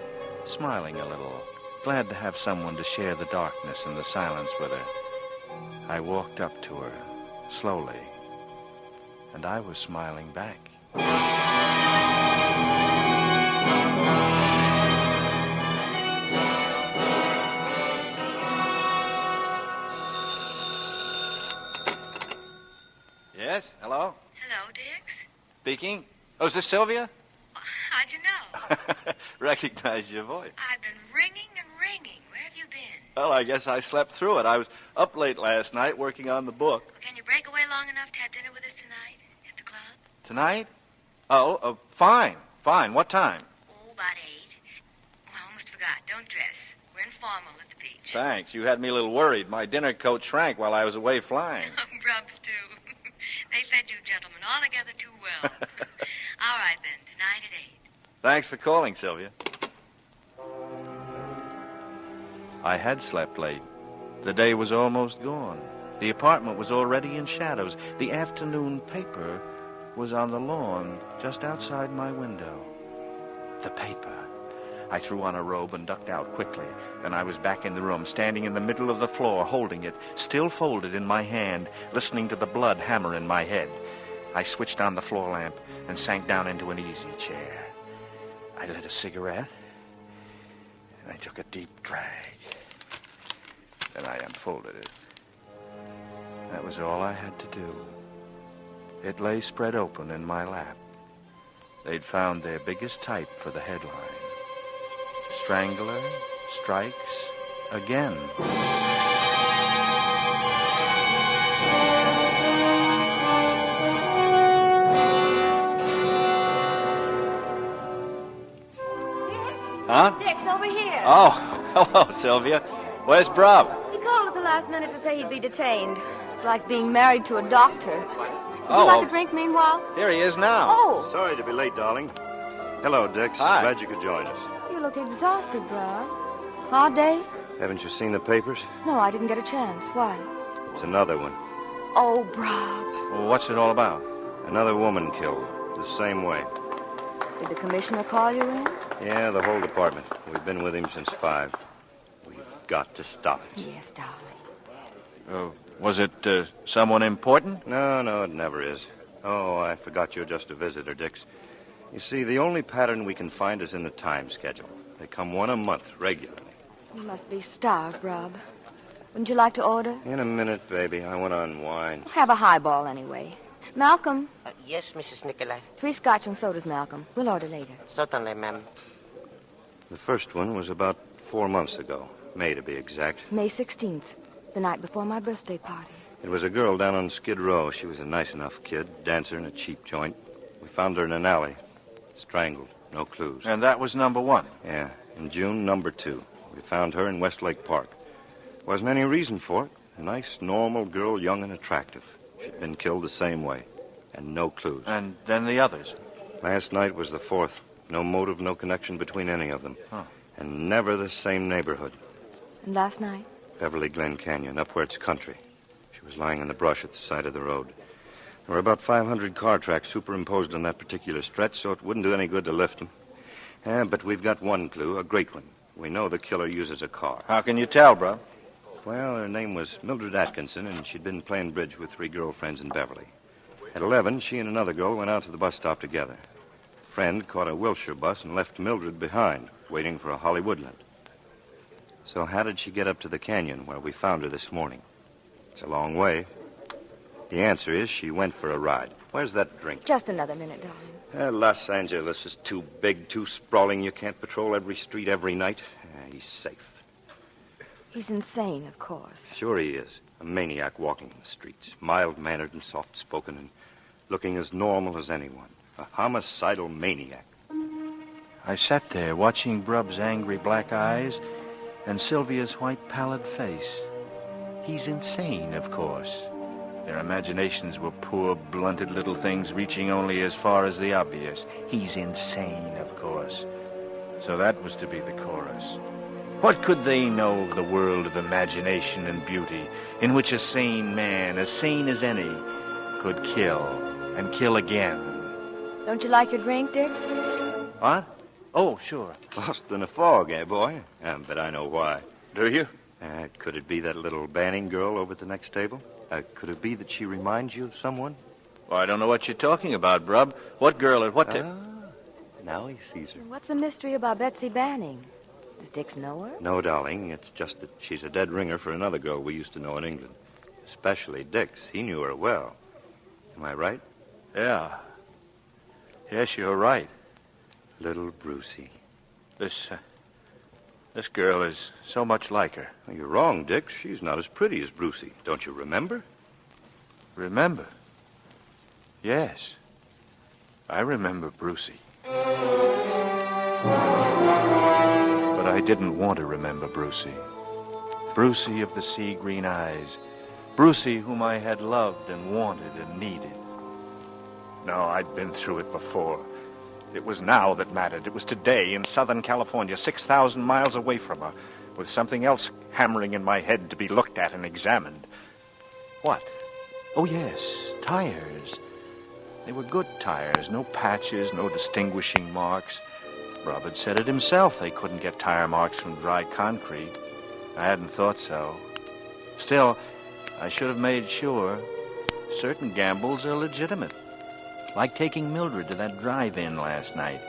smiling a little, glad to have someone to share the darkness and the silence with her. I walked up to her, slowly, and I was smiling back. Yes, hello? Hello, Dix. Speaking? Oh, is this Sylvia? How'd you know? Recognize your voice. I've been ringing and ringing. Where have you been? Well, I guess I slept through it. I was up late last night working on the book. Well, can you break away long enough to have dinner with us tonight at the club? Tonight? Oh, fine. Fine. What time? Oh, about 8. Oh, I almost forgot. Don't dress. We're informal at the beach. Thanks. You had me a little worried. My dinner coat shrank while I was away flying. Brubs, too. They fed you gentlemen altogether too well. All right, then. Tonight at 8. Thanks for calling, Sylvia. I had slept late. The day was almost gone. The apartment was already in shadows. The afternoon paper was on the lawn just outside my window. The paper. I threw on a robe and ducked out quickly. Then I was back in the room, standing in the middle of the floor, holding it, still folded in my hand, listening to the blood hammer in my head. I switched on the floor lamp and sank down into an easy chair. I lit a cigarette, and I took a deep drag. Then I unfolded it. That was all I had to do. It lay spread open in my lap. They'd found their biggest type for the headline. Strangler strikes again. Huh? Dick's over here. Oh, hello, Sylvia. Where's Brub? He called at the last minute to say he'd be detained. It's like being married to a doctor. Would you like a drink meanwhile? Here he is now. Oh. Sorry to be late, darling. Hello, Dix. Hi. Glad you could join us. You look exhausted, Brad. Hard day? Haven't you seen the papers? No, I didn't get a chance. Why? It's another one. Oh, Brad. Well, what's it all about? Another woman killed. The same way. Did the commissioner call you in? Yeah, the whole department. We've been with him since 5. We've got to stop it. Yes, darling. Was it someone important? No, it never is. Oh, I forgot you're just a visitor, Dix. You see, the only pattern we can find is in the time schedule. They come one a month, regularly. You must be starved, Rob. Wouldn't you like to order? In a minute, baby. I want to unwind. Have a highball, anyway. Malcolm. Yes, Mrs. Nicolai. 3 scotch and sodas, Malcolm. We'll order later. Certainly, ma'am. The first one was about 4 months ago. May, to be exact. May 16th, the night before my birthday party. It was a girl down on Skid Row. She was a nice enough kid, dancer in a cheap joint. We found her in an alley, strangled, no clues. And that was number 1? Yeah. In June, number 2. We found her in Westlake Park. Wasn't any reason for it. A nice, normal girl, young and attractive. She'd been killed the same way, and no clues. And then the others? Last night was the 4th. No motive, no connection between any of them. Huh. And never the same neighborhood. And last night? Beverly Glen Canyon, up where it's country. She was lying in the brush at the side of the road. There were about 500 car tracks superimposed on that particular stretch, so it wouldn't do any good to lift them. But we've got one clue, a great one. We know the killer uses a car. How can you tell, bro? Well, her name was Mildred Atkinson, and she'd been playing bridge with 3 girlfriends in Beverly. At 11, she and another girl went out to the bus stop together. A friend caught a Wilshire bus and left Mildred behind, waiting for a Hollywoodland. So how did she get up to the canyon where we found her this morning? It's a long way. The answer is she went for a ride. Where's that drink? Just another minute, darling. Los Angeles is too big, too sprawling. You can't patrol every street every night. He's safe. He's insane, of course. Sure he is. A maniac walking the streets, mild-mannered and soft-spoken and looking as normal as anyone. A homicidal maniac. I sat there watching Brub's angry black eyes and Sylvia's white pallid face. He's insane, of course. Their imaginations were poor, blunted little things reaching only as far as the obvious. He's insane, of course. So that was to be the chorus. What could they know of the world of imagination and beauty in which a sane man, as sane as any, could kill and kill again? Don't you like your drink, Dick? What? Oh, sure. Lost in a fog, eh, boy? But I know why. Do you? Could it be that little Banning girl over at the next table? Could it be that she reminds you of someone? Well, I don't know what you're talking about, Brub. What girl at what table? Now he sees her. What's the mystery about Betsy Banning? Does Dix know her? No, darling. It's just that she's a dead ringer for another girl we used to know in England. Especially Dix. He knew her well. Am I right? Yeah. Yes, you're right. Little Brucey. This girl is so much like her. Well, you're wrong, Dix. She's not as pretty as Brucey. Don't you remember? Remember? Yes. I remember Brucey. But I didn't want to remember Brucey. Brucey of the sea-green eyes. Brucey whom I had loved and wanted and needed. No, I'd been through it before. It was now that mattered. It was today in Southern California, 6,000 miles away from her, with something else hammering in my head to be looked at and examined. What? Oh, yes, tires. They were good tires, no patches, no distinguishing marks. Rob had said it himself. They couldn't get tire marks from dry concrete. I hadn't thought so. Still, I should have made sure. Certain gambles are legitimate. Like taking Mildred to that drive-in last night.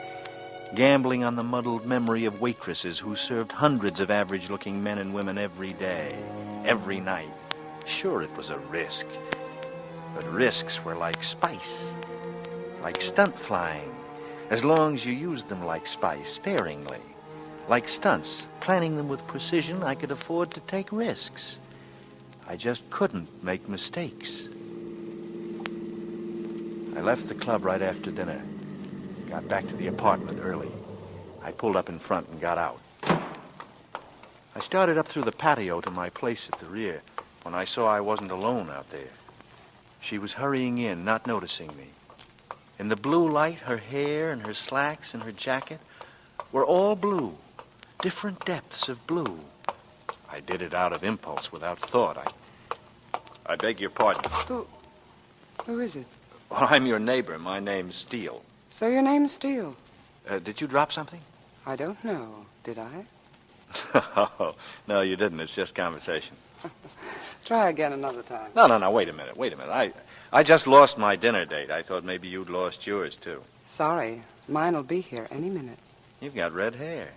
Gambling on the muddled memory of waitresses who served hundreds of average-looking men and women every day, every night. Sure, it was a risk. But risks were like spice, like stunt flying, as long as you used them like spice, sparingly. Like stunts, planning them with precision, I could afford to take risks. I just couldn't make mistakes. I left the club right after dinner. Got back to the apartment early. I pulled up in front and got out. I started up through the patio to my place at the rear when I saw I wasn't alone out there. She was hurrying in, not noticing me. In the blue light, her hair and her slacks and her jacket were all blue, different depths of blue. I did it out of impulse, without thought. I beg your pardon. Who is it? Well, I'm your neighbor. My name's Steele. So your name's Steele? Did you drop something? I don't know. Did I? Oh, no, you didn't. It's just conversation. Try again another time. No. Wait a minute. I just lost my dinner date. I thought maybe you'd lost yours, too. Sorry. Mine'll be here any minute. You've got red hair.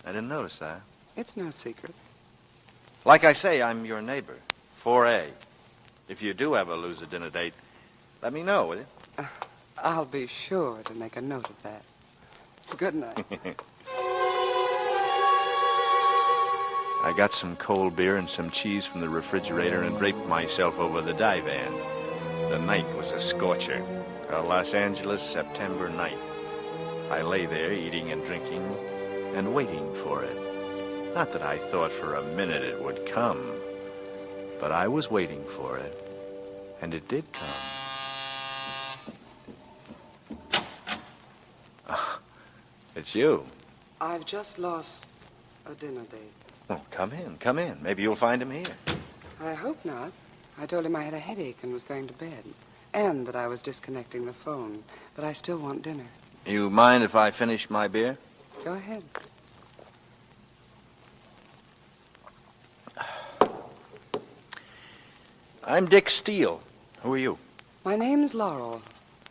I didn't notice that. It's no secret. Like I say, I'm your neighbor, 4A. If you do ever lose a dinner date, let me know, will you? I'll be sure to make a note of that. Good night. I got some cold beer and some cheese from the refrigerator and draped myself over the divan. The night was a scorcher, a Los Angeles September night. I lay there eating and drinking and waiting for it. Not that I thought for a minute it would come, but I was waiting for it, and it did come. It's you. I've just lost a dinner date. Well, come in. Maybe you'll find him here. I hope not. I told him I had a headache and was going to bed, and that I was disconnecting the phone, but I still want dinner. You mind if I finish my beer? Go ahead. I'm Dick Steele. Who are you? My name's Laurel,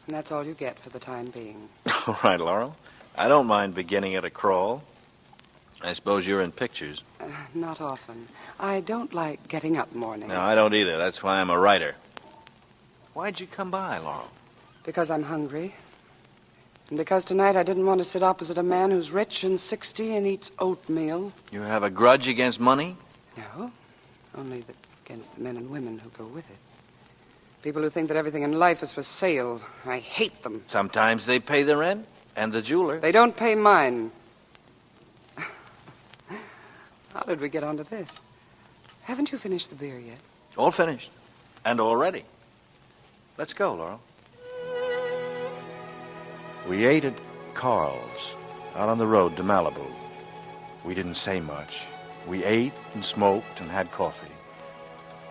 and that's all you get for the time being. All right, Laurel. I don't mind beginning at a crawl. I suppose you're in pictures. Not often. I don't like getting up mornings. No, I don't either. That's why I'm a writer. Why'd you come by, Laurel? Because I'm hungry. And because tonight I didn't want to sit opposite a man who's rich and 60 and eats oatmeal. You have a grudge against money? No, only against the men and women who go with it. People who think that everything in life is for sale. I hate them. Sometimes they pay the rent and the jeweler. They don't pay mine. How did we get onto this? Haven't you finished the beer yet? All finished. And all ready. Let's go, Laurel. We ate at Carl's, out on the road to Malibu. We didn't say much. We ate and smoked and had coffee.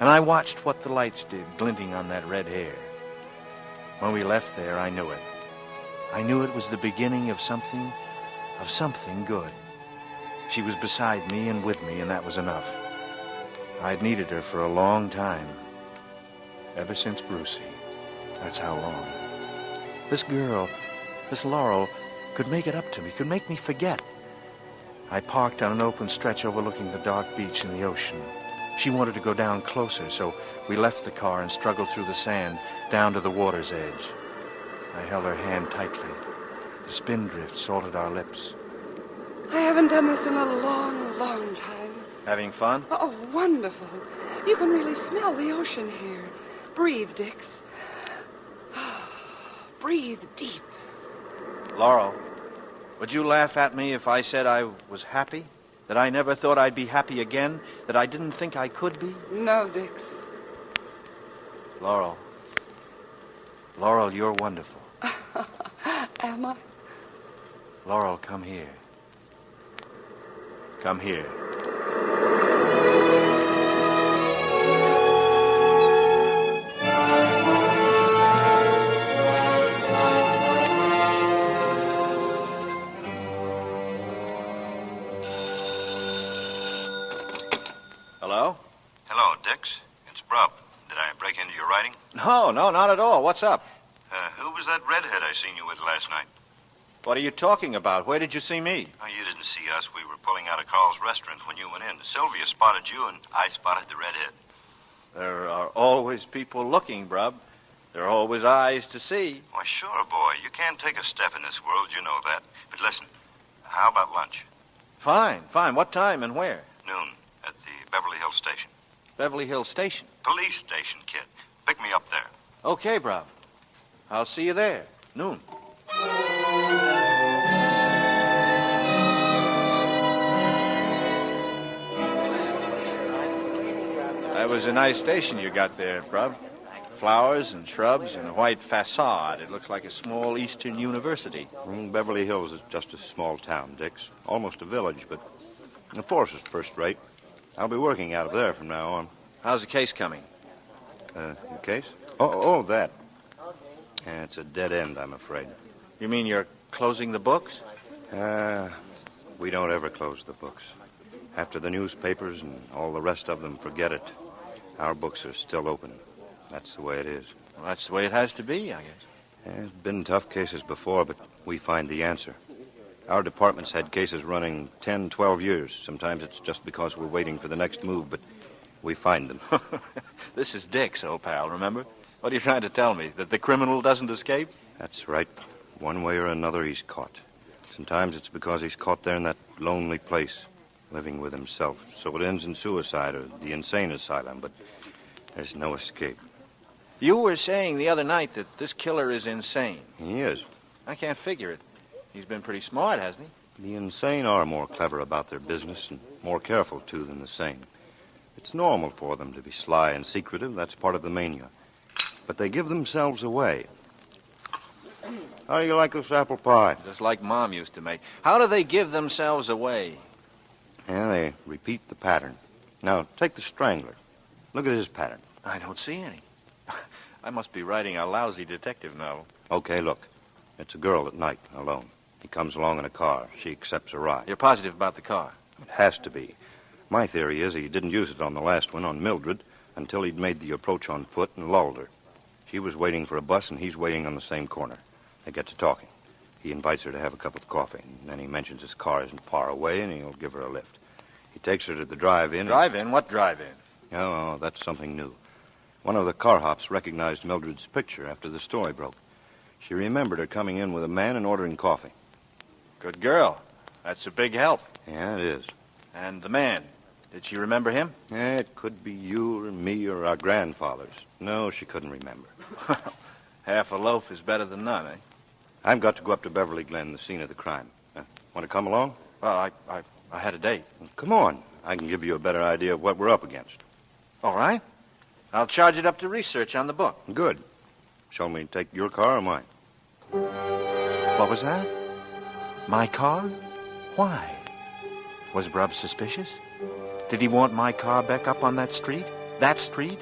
And I watched what the lights did, glinting on that red hair. When we left there, I knew it. I knew it was the beginning of something good. She was beside me and with me, and that was enough. I'd needed her for a long time. Ever since Brucey. That's how long. This girl, this Laurel, could make it up to me, could make me forget. I parked on an open stretch overlooking the dark beach and the ocean. She wanted to go down closer, so we left the car and struggled through the sand down to the water's edge. I held her hand tightly. The spindrift salted our lips. I haven't done this in a long, long time. Having fun? Oh, wonderful. You can really smell the ocean here. Breathe, Dix. Breathe deep. Laurel, would you laugh at me if I said I was happy? That I never thought I'd be happy again? That I didn't think I could be? No, Dix. Laurel. Laurel, you're wonderful. Am I? Laurel, come here. Come here. Hello? Hello, Dix. It's Brub. Did I break into your writing? No, not at all. What's up? Who was that redhead I seen you with last night? What are you talking about? Where did you see me? Oh, you didn't see us. We were pulling out of Carl's restaurant when you went in. Sylvia spotted you, and I spotted the redhead. There are always people looking, Brub. There are always eyes to see. Why, sure, boy. You can't take a step in this world, you know that. But listen, how about lunch? Fine. What time and where? Noon, at the Beverly Hills Station. Beverly Hills Station? Police station, kid. Pick me up there. Okay, Brub. I'll see you there. Noon. That was a nice station you got there, Brub. Flowers and shrubs and a white facade. It looks like a small Eastern university. Beverly Hills is just a small town, Dix. Almost a village, but the force is first rate. I'll be working out of there from now on. How's the case coming? The case? Oh, that. It's a dead end, I'm afraid. You mean you're closing the books? We don't ever close the books. After the newspapers and all the rest of them forget it, our books are still open. That's the way it is. Well, that's the way it has to be, I guess. There's been tough cases before, but we find the answer. Our department's had cases running 10, 12 years. Sometimes it's just because we're waiting for the next move, but we find them. This is Dix, old pal, remember? What are you trying to tell me? That the criminal doesn't escape? That's right. One way or another, he's caught. Sometimes it's because he's caught there in that lonely place, living with himself. So it ends in suicide or the insane asylum, but there's no escape. You were saying the other night that this killer is insane. He is. I can't figure it. He's been pretty smart, hasn't he? The insane are more clever about their business and more careful, too, than the sane. It's normal for them to be sly and secretive. That's part of the mania. But they give themselves away. How do you like this apple pie? Just like Mom used to make. How do they give themselves away? Yeah, they repeat the pattern. Now, take the Strangler. Look at his pattern. I don't see any. I must be writing a lousy detective novel. Okay, look. It's a girl at night, alone. He comes along in a car. She accepts a ride. You're positive about the car? It has to be. My theory is he didn't use it on the last one, on Mildred, until he'd made the approach on foot and lulled her. She was waiting for a bus, and he's waiting on the same corner. They get to talking. He invites her to have a cup of coffee, and then he mentions his car isn't far away, and he'll give her a lift. He takes her to the drive-in. Drive-in? What drive-in? Oh, that's something new. One of the car hops recognized Mildred's picture after the story broke. She remembered her coming in with a man and ordering coffee. Good girl. That's a big help. Yeah, it is. And the man, did she remember him? Yeah, it could be you or me or our grandfathers. No, she couldn't remember. Half a loaf is better than none, eh? I've got to go up to Beverly Glen, the scene of the crime. Want to come along? Well, I had a date. Well, come on. I can give you a better idea of what we're up against. All right. I'll charge it up to research on the book. Good. Shall we take your car or mine? What was that? My car? Why? Was Brub suspicious? Did he want my car back up on that street? That street?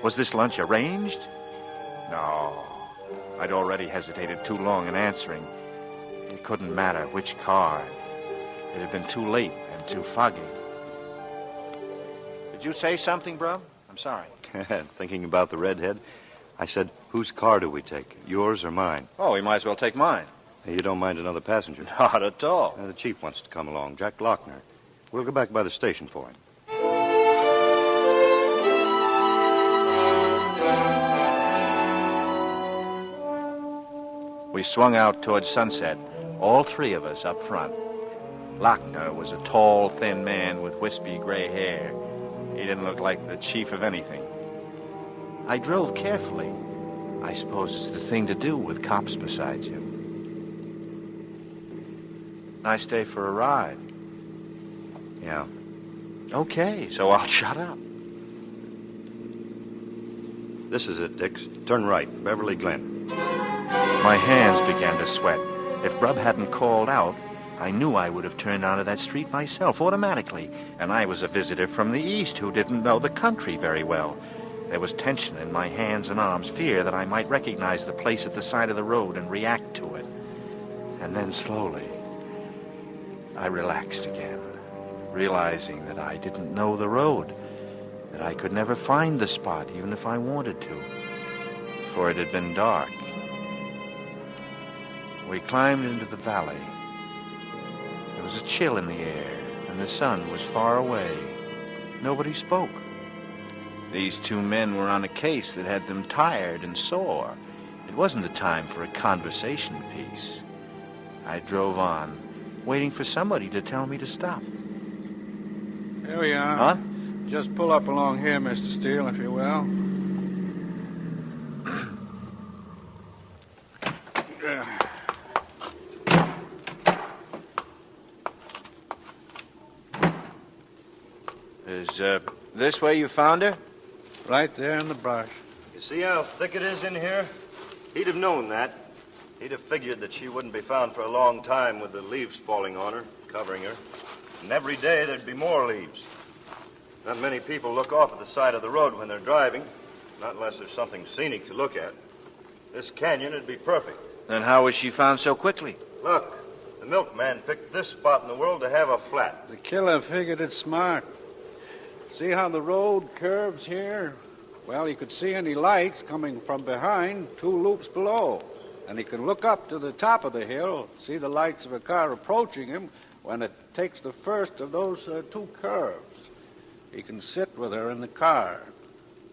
Was this lunch arranged? No. I'd already hesitated too long in answering. It couldn't matter which car. It had been too late and too foggy. Did you say something, Brub? I'm sorry. Thinking about the redhead, I said, whose car do we take, yours or mine? Oh, we might as well take mine. Hey, you don't mind another passenger? Not at all. The chief wants to come along, Jack Lochner. We'll go back by the station for him. We swung out towards sunset, all three of us up front. Lochner was a tall, thin man with wispy gray hair. He didn't look like the chief of anything. I drove carefully. I suppose it's the thing to do with cops beside you. Nice day for a ride. Yeah. Okay, so I'll shut up. This is it, Dix. Turn right, Beverly Glen. My hands began to sweat. If Brub hadn't called out, I knew I would have turned onto that street myself automatically. And I was a visitor from the East who didn't know the country very well. There was tension in my hands and arms, fear that I might recognize the place at the side of the road and react to it. And then slowly, I relaxed again, realizing that I didn't know the road, that I could never find the spot even if I wanted to, for it had been dark. We climbed into the valley. There was a chill in the air, and the sun was far away. Nobody spoke. These two men were on a case that had them tired and sore. It wasn't the time for a conversation piece. I drove on, waiting for somebody to tell me to stop. Here we are. Huh? Just pull up along here, Mr. Steele, if you will. Is this where you found her? Right there in the brush. You see how thick it is in here? He'd have known that. He'd have figured that she wouldn't be found for a long time with the leaves falling on her, covering her. And every day there'd be more leaves. Not many people look off at the side of the road when they're driving, not unless there's something scenic to look at. This canyon would be perfect. Then how was she found so quickly? Look, the milkman picked this spot in the world to have a flat. The killer figured it smart. See how the road curves here? Well, he could see any lights coming from behind 2 loops below. And he can look up to the top of the hill, see the lights of a car approaching him when it takes the first of those 2 curves. He can sit with her in the car,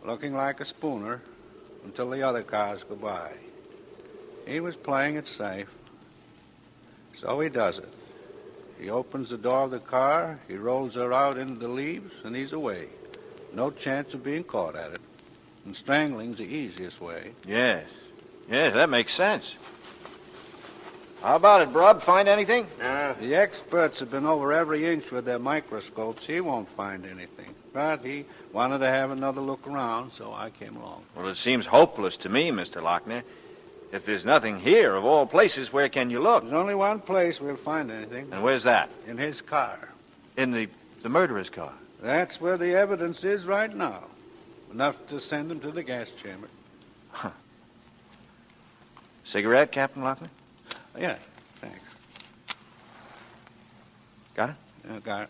looking like a spooner, until the other cars go by. He was playing it safe. So he does it. He opens the door of the car, he rolls her out into the leaves, and he's away. No chance of being caught at it. And strangling's the easiest way. Yes, that makes sense. How about it, Brub? Find anything? The experts have been over every inch with their microscopes. He won't find anything. But he wanted to have another look around, so I came along. Well, it seems hopeless to me, Mr. Lochner. If there's nothing here, of all places, where can you look? There's only one place we'll find anything. And where's that? In his car. In the murderer's car? That's where the evidence is right now. Enough to send him to the gas chamber. Huh. Cigarette, Captain Lochner? Yeah, thanks. Got it? Yeah, got it.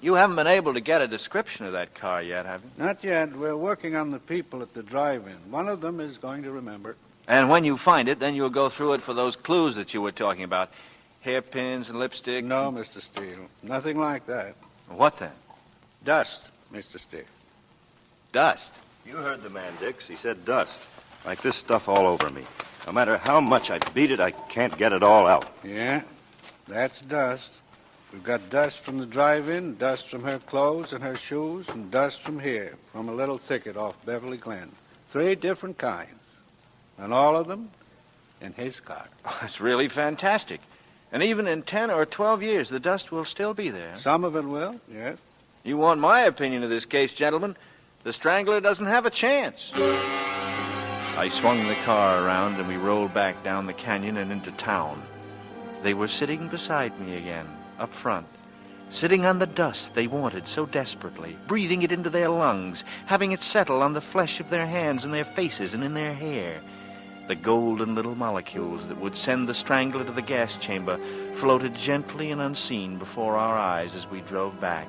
You haven't been able to get a description of that car yet, have you? Not yet. We're working on the people at the drive-in. One of them is going to remember. And when you find it, then you'll go through it for those clues that you were talking about. Hairpins and lipstick? No, Mr. Steele. Nothing like that. What then? Dust, Mr. Steele. Dust? You heard the man, Dix. He said dust. Like this stuff all over me. No matter how much I beat it, I can't get it all out. Yeah, that's dust. We've got dust from the drive-in, dust from her clothes and her shoes, and dust from here, from a little thicket off Beverly Glen. 3 different kinds. And all of them in his car. Oh, it's really fantastic. And even in 10 or 12 years, the dust will still be there. Some of it will, yes. You want my opinion of this case, gentlemen? The strangler doesn't have a chance. I swung the car around and we rolled back down the canyon and into town. They were sitting beside me again, up front, sitting on the dust they wanted so desperately, breathing it into their lungs, having it settle on the flesh of their hands and their faces and in their hair. The golden little molecules that would send the strangler to the gas chamber floated gently and unseen before our eyes as we drove back.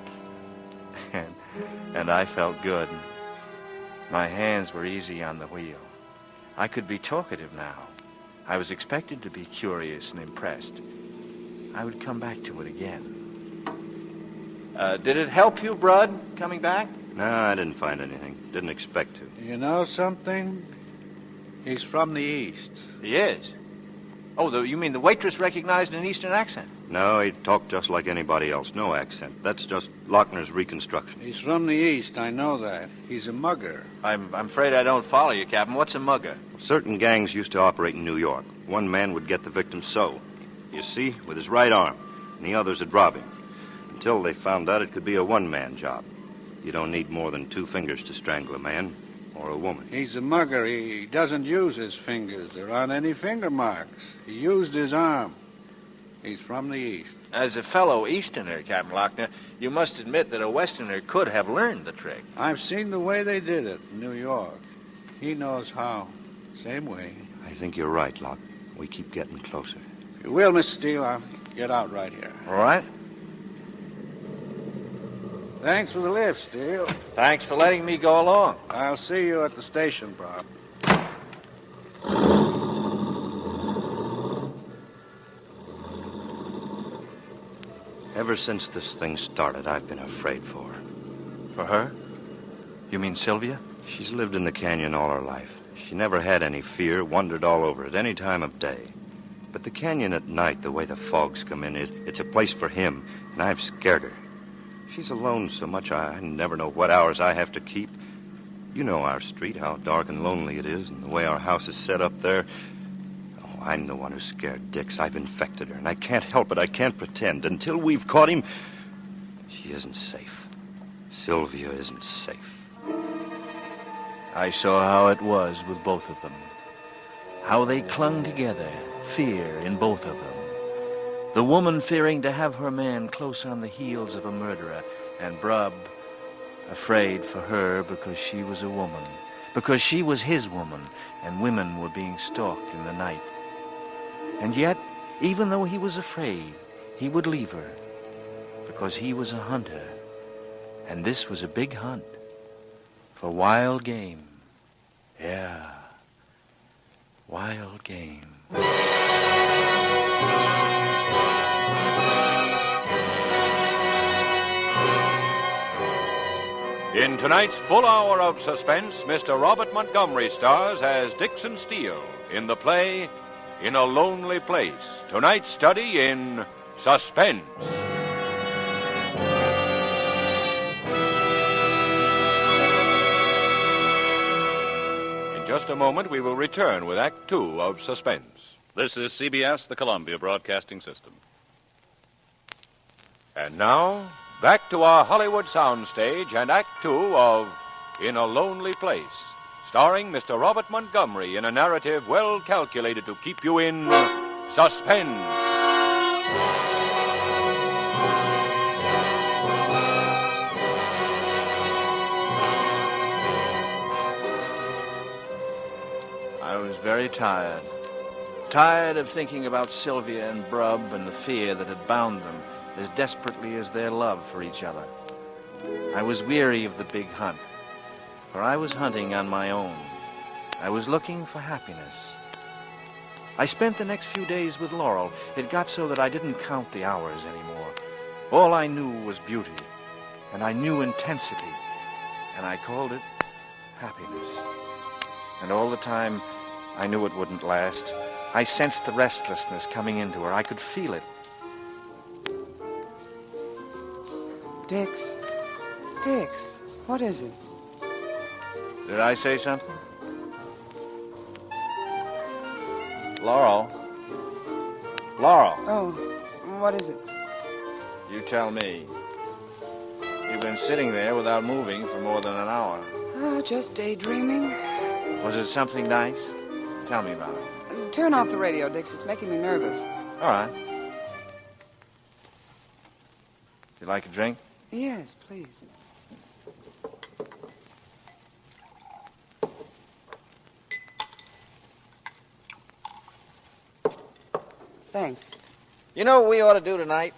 And I felt good. My hands were easy on the wheel. I could be talkative now. I was expected to be curious and impressed. I would come back to it again. Did it help you, Brud, coming back? No, I didn't find anything. Didn't expect to. You know something? He's from the East. He is? Oh, you mean the waitress recognized an Eastern accent? No, he talked just like anybody else. No accent. That's just Lochner's reconstruction. He's from the East, I know that. He's a mugger. I'm afraid I don't follow you, Captain. What's a mugger? Certain gangs used to operate in New York. One man would get the victim so, you see, with his right arm, and the others would rob him. Until they found out it could be a one-man job. You don't need more than 2 fingers to strangle a man or a woman. He's a mugger. He doesn't use his fingers. There aren't any finger marks. He used his arm. He's from the East. As a fellow Easterner, Captain Lochner, you must admit that a Westerner could have learned the trick. I've seen the way they did it in New York. He knows how. Same way. I think you're right, Locke. We keep getting closer. If you will, Mr. Steele, I'll get out right here. All right. Thanks for the lift, Steele. Thanks for letting me go along. I'll see you at the station, Bob. Ever since this thing started, I've been afraid for her. For her? You mean Sylvia? She's lived in the canyon all her life. She never had any fear, wandered all over it, any time of day. But the canyon at night, the way the fogs come in, it's a place for him, and I've scared her. She's alone so much, I never know what hours I have to keep. You know our street, how dark and lonely it is, and the way our house is set up there. Oh, I'm the one who scared Dix. I've infected her, and I can't help it. I can't pretend. Until we've caught him, she isn't safe. Sylvia isn't safe. I saw how it was with both of them. How they clung together, fear in both of them. The woman fearing to have her man close on the heels of a murderer, and Brub afraid for her because she was a woman, because she was his woman, and women were being stalked in the night. And yet, even though he was afraid, he would leave her, because he was a hunter, and this was a big hunt for wild game. Yeah, wild game. In tonight's full hour of suspense, Mr. Robert Montgomery stars as Dixon Steele in the play In a Lonely Place. Tonight's study in suspense. In just a moment, we will return with Act Two of Suspense. This is CBS, the Columbia Broadcasting System. And now, back to our Hollywood soundstage and Act Two of In a Lonely Place, starring Mr. Robert Montgomery in a narrative well calculated to keep you in suspense. I was very tired. Tired of thinking about Sylvia and Brub and the fear that had bound them as desperately as their love for each other. I was weary of the big hunt, for I was hunting on my own. I was looking for happiness. I spent the next few days with Laurel. It got so that I didn't count the hours anymore. All I knew was beauty, and I knew intensity, and I called it happiness. And all the time, I knew it wouldn't last. I sensed the restlessness coming into her. I could feel it. Dix, what is it? Did I say something? Laurel. Oh, what is it? You tell me. You've been sitting there without moving for more than an hour. Oh, just daydreaming. Was it something nice? Tell me about it. Turn off the radio, Dix. It's making me nervous. All right. You like a drink? Yes, please. Thanks. You know what we ought to do tonight?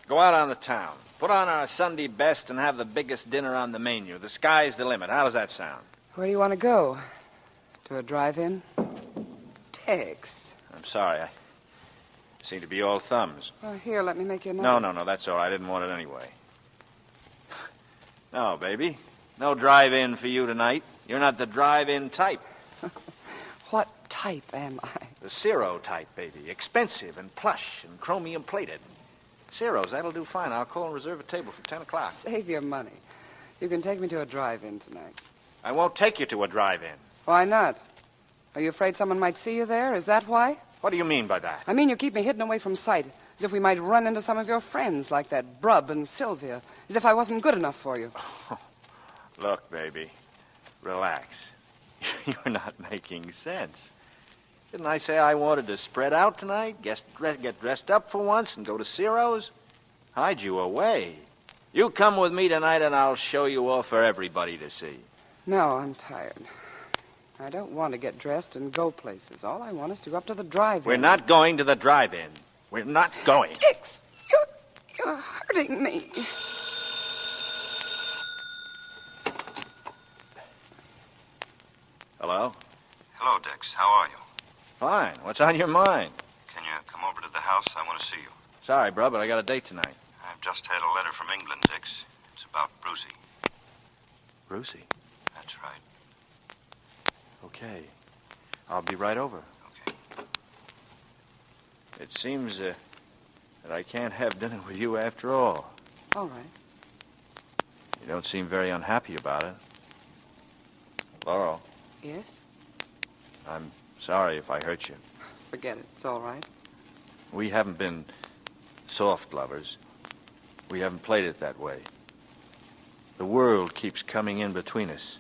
Go out on the town. Put on our Sunday best and have the biggest dinner on the menu. The sky's the limit. How does that sound? Where do you want to go? To a drive-in? Dix. I'm sorry. I seem to be all thumbs. Well, here, let me make you another. No, that's all right. I didn't want it anyway. No, baby. No drive-in for you tonight. You're not the drive-in type. What type am I? The Ciro type, baby. Expensive and plush and chromium plated. Ciro's, that'll do fine. I'll call and reserve a table for 10 o'clock. Save your money. You can take me to a drive-in tonight. I won't take you to a drive-in. Why not? Are you afraid someone might see you there? Is that why? What do you mean by that? I mean you keep me hidden away from sight, as if we might run into some of your friends, like that Brub and Sylvia, as if I wasn't good enough for you. Look, baby, relax. You're not making sense. Didn't I say I wanted to spread out tonight, get dressed up for once, and go to Ciro's? Hide you away. You come with me tonight, and I'll show you off for everybody to see. No, I'm tired. I don't want to get dressed and go places. All I want is to go up to the drive-in. We're not going to the drive-in. We're not going. Dix, you're hurting me. Hello? Hello, Dix. How are you? Fine. What's on your mind? Can you come over to the house? I want to see you. Sorry, bro, but I got a date tonight. I've just had a letter from England, Dix. It's about Brucey. Brucey? That's right. Okay. I'll be right over. Okay. It seems that I can't have dinner with you after all. All right. You don't seem very unhappy about it. Laurel, Yes? I'm sorry if I hurt you. Forget it. It's all right. We haven't been soft lovers. We haven't played it that way. The world keeps coming in between us.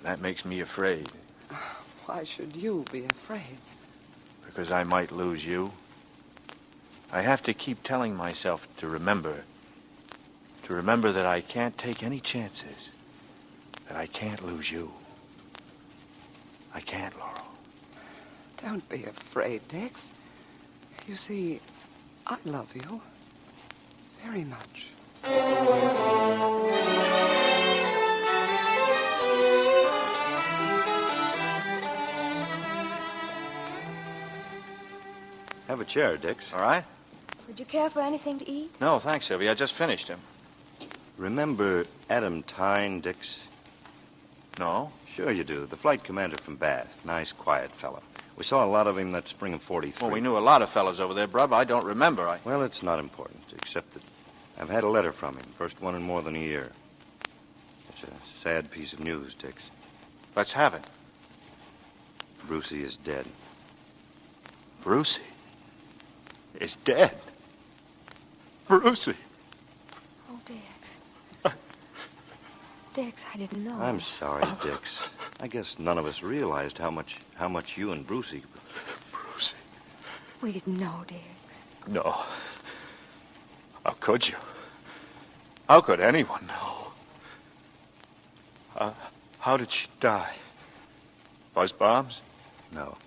That makes me afraid. Why should you be afraid? Because I might lose you. I have to keep telling myself to remember that I can't take any chances, that I can't lose you. I can't, Laurel. Don't be afraid, Dix. You see, I love you very much. Have a chair, Dix. All right? Would you care for anything to eat? No, thanks, Sylvie. I just finished him. Remember Adam Tyne, Dix? No? Sure you do. The flight commander from Bath. Nice, quiet fellow. We saw a lot of him that spring of 43. Well, we knew a lot of fellows over there, Brub. I don't remember. Well, it's not important, except that I've had a letter from him. First one in more than a year. It's a sad piece of news, Dix. Let's have it. Brucey is dead. Brucey is dead? Brucey? Oh, Dix. Dix, I didn't know. I'm sorry, Dix. I guess none of us realized how much you and Brucey... Brucey? We didn't know, Dix. No. How could you? How could anyone know? How did she die? Buzz bombs? No.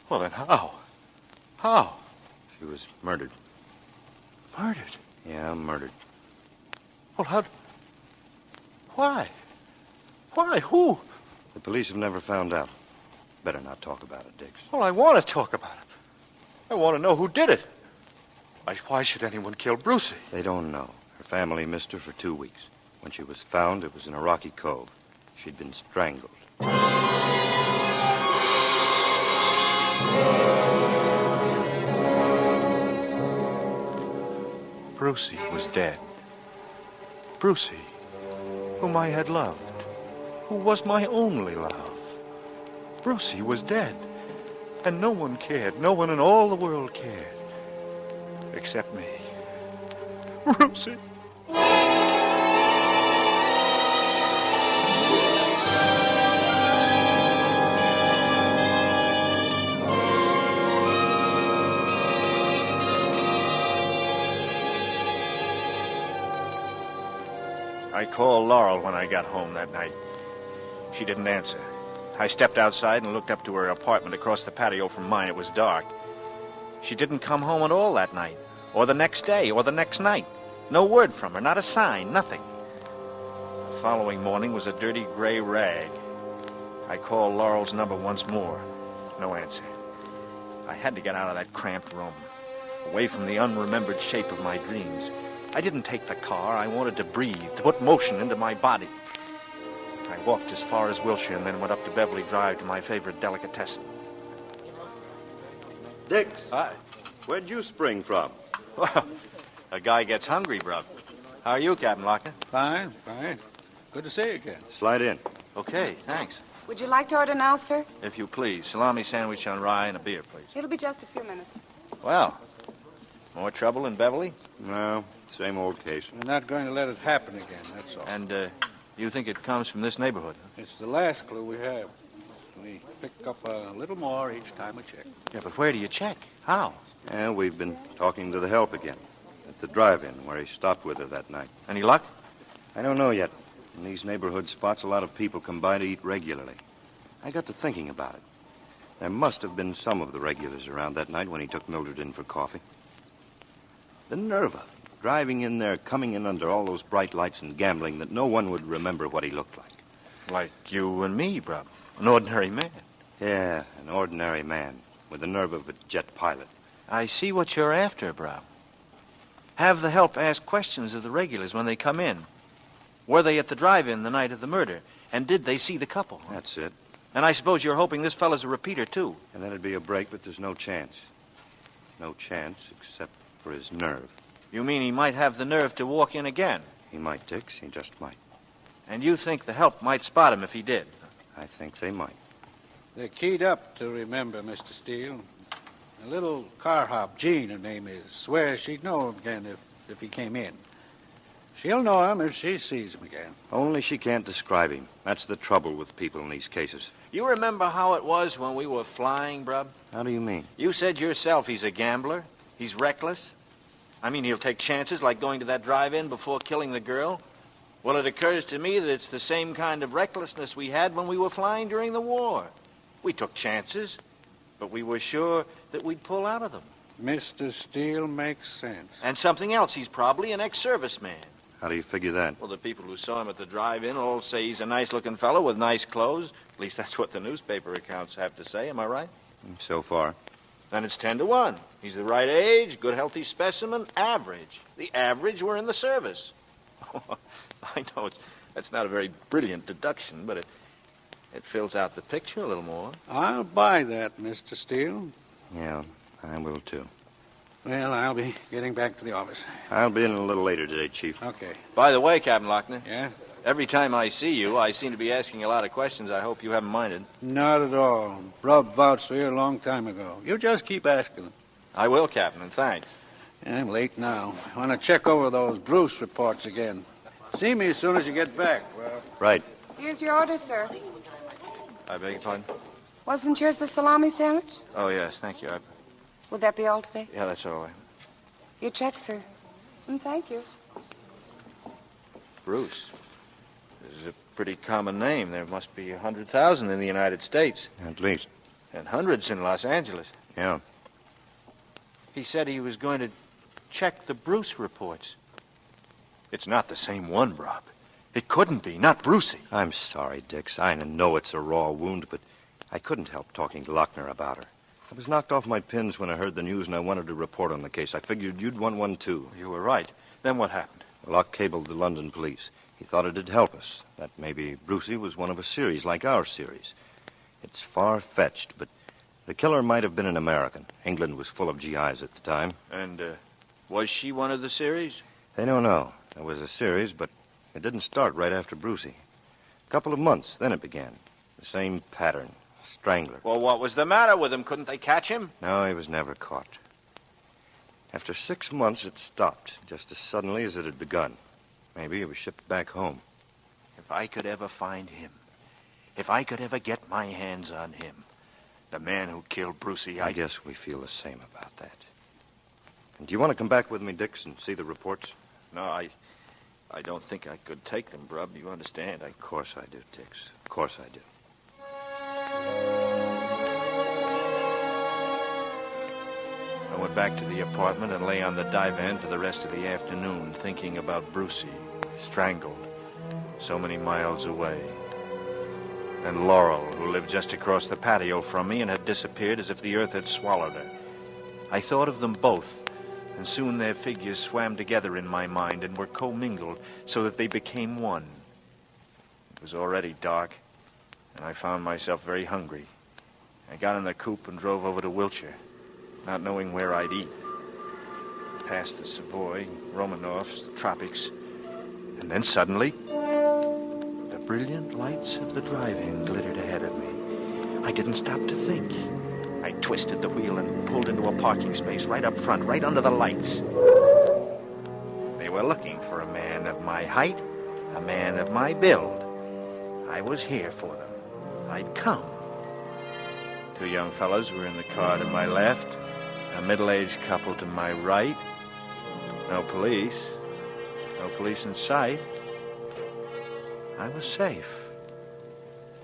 Well, then how? How? She was murdered. Murdered? Yeah, murdered. Well, how... Why? Why? Who? The police have never found out. Better not talk about it, Dix. Well, I want to talk about it. I want to know who did it. Why should anyone kill Brucey? They don't know. Her family missed her for 2 weeks. When she was found, it was in a rocky cove. She'd been strangled. Brucey was dead. Brucey, whom I had loved, who was my only love. Brucey was dead, and no one cared. No one in all the world cared, except me. Brucey. I called Laurel when I got home that night. She didn't answer. I stepped outside and looked up to her apartment across the patio from mine. It was dark. She didn't come home at all that night, or the next day, or the next night. No word from her, not a sign, nothing. The following morning was a dirty gray rag. I called Laurel's number once more. No answer. I had to get out of that cramped room, away from the unremembered shape of my dreams. I didn't take the car. I wanted to breathe, to put motion into my body. I walked as far as Wilshire and then went up to Beverly Drive to my favorite delicatessen. Dix. Hi. Where'd you spring from? Well, a guy gets hungry, bro. How are you, Captain Lockner? Fine, fine. Good to see you again. Slide in. Okay, thanks. Would you like to order now, sir? If you please. Salami sandwich on rye and a beer, please. It'll be just a few minutes. Well, more trouble in Beverly? No, same old case. We're not going to let it happen again, that's all. And, you think it comes from this neighborhood? It's the last clue we have. We pick up a little more each time we check. Yeah, but where do you check? How? Yeah, we've been talking to the help again. At the drive-in where he stopped with her that night. Any luck? I don't know yet. In these neighborhood spots, a lot of people come by to eat regularly. I got to thinking about it. There must have been some of the regulars around that night when he took Mildred in for coffee. The nerve of it. Driving in there, coming in under all those bright lights and gambling that no one would remember what he looked like. Like you and me, bro. An ordinary man. Yeah, an ordinary man with the nerve of a jet pilot. I see what you're after, bro. Have the help ask questions of the regulars when they come in. Were they at the drive-in the night of the murder? And did they see the couple? That's it. And I suppose you're hoping this fellow's a repeater, too. And then it'd be a break, but there's no chance. No chance except for his nerve. You mean he might have the nerve to walk in again? He might, Dix. He just might. And you think the help might spot him if he did? I think they might. They're keyed up to remember, Mr. Steele. A little car hop, Jean, her name is, swears she'd know him again if he came in. She'll know him if she sees him again. Only she can't describe him. That's the trouble with people in these cases. You remember how it was when we were flying, Brub? How do you mean? You said yourself he's a gambler. He's reckless. I mean, he'll take chances like going to that drive-in before killing the girl. Well, it occurs to me that it's the same kind of recklessness we had when we were flying during the war. We took chances, but we were sure that we'd pull out of them. Mr. Steele makes sense. And something else, he's probably an ex-serviceman. How do you figure that? Well, the people who saw him at the drive-in all say he's a nice-looking fellow with nice clothes. At least that's what the newspaper accounts have to say. Am I right? So far. Then it's 10 to 1. He's the right age, good, healthy specimen, average. The average were in the service. I know that's not a very brilliant deduction, but it fills out the picture a little more. I'll buy that, Mr. Steele. Yeah, I will, too. Well, I'll be getting back to the office. I'll be in a little later today, Chief. Okay. By the way, Captain Lochner. Yeah? Every time I see you, I seem to be asking a lot of questions. I hope you haven't minded. Not at all. Brub vouched for you a long time ago. You just keep asking them. I will, Captain, and thanks. I'm late now. I want to check over those Bruce reports again. See me as soon as you get back. Well, right. Here's your order, sir. I beg your pardon? Wasn't yours the salami sandwich? Oh, yes, thank you. Would that be all today? Yeah, that's all right. Your check, sir. And thank you. Bruce. This is a pretty common name. There must be 100,000 in the United States. At least. And hundreds in Los Angeles. Yeah. He said he was going to check the Bruce reports. It's not the same one, Rob. It couldn't be. Not Brucey. I'm sorry, Dix. I know it's a raw wound, but I couldn't help talking to Lochner about her. I was knocked off my pins when I heard the news, and I wanted to report on the case. I figured you'd want one, too. You were right. Then what happened? Locke cabled the London police. He thought it'd help us, that maybe Brucey was one of a series like our series. It's far-fetched, but the killer might have been an American. England was full of GIs at the time. And was she one of the series? They don't know. There was a series, but it didn't start right after Brucey. A couple of months, then it began. The same pattern. Strangler. Well, what was the matter with him? Couldn't they catch him? No, he was never caught. After 6 months, it stopped, just as suddenly as it had begun. Maybe he was shipped back home. If I could ever find him, if I could ever get my hands on him, the man who killed Brucey, I guess we feel the same about that. And do you want to come back with me, Dix, and see the reports? No, I don't think I could take them, Brub. You understand? Of course I do, Dix. Of course I do. I went back to the apartment and lay on the divan for the rest of the afternoon, thinking about Brucey, strangled, so many miles away. And Laurel, who lived just across the patio from me and had disappeared as if the earth had swallowed her. I thought of them both, and soon their figures swam together in my mind and were commingled so that they became one. It was already dark, and I found myself very hungry. I got in the coupe and drove over to Wiltshire, not knowing where I'd eat. Past the Savoy, Romanovs, the tropics, and then suddenly, the brilliant lights of the drive-in glittered ahead of me. I didn't stop to think. I twisted the wheel and pulled into a parking space right up front, right under the lights. They were looking for a man of my height, a man of my build. I was here for them. I'd come. 2 young fellows were in the car to my left, a middle-aged couple to my right. No police in sight. I was safe.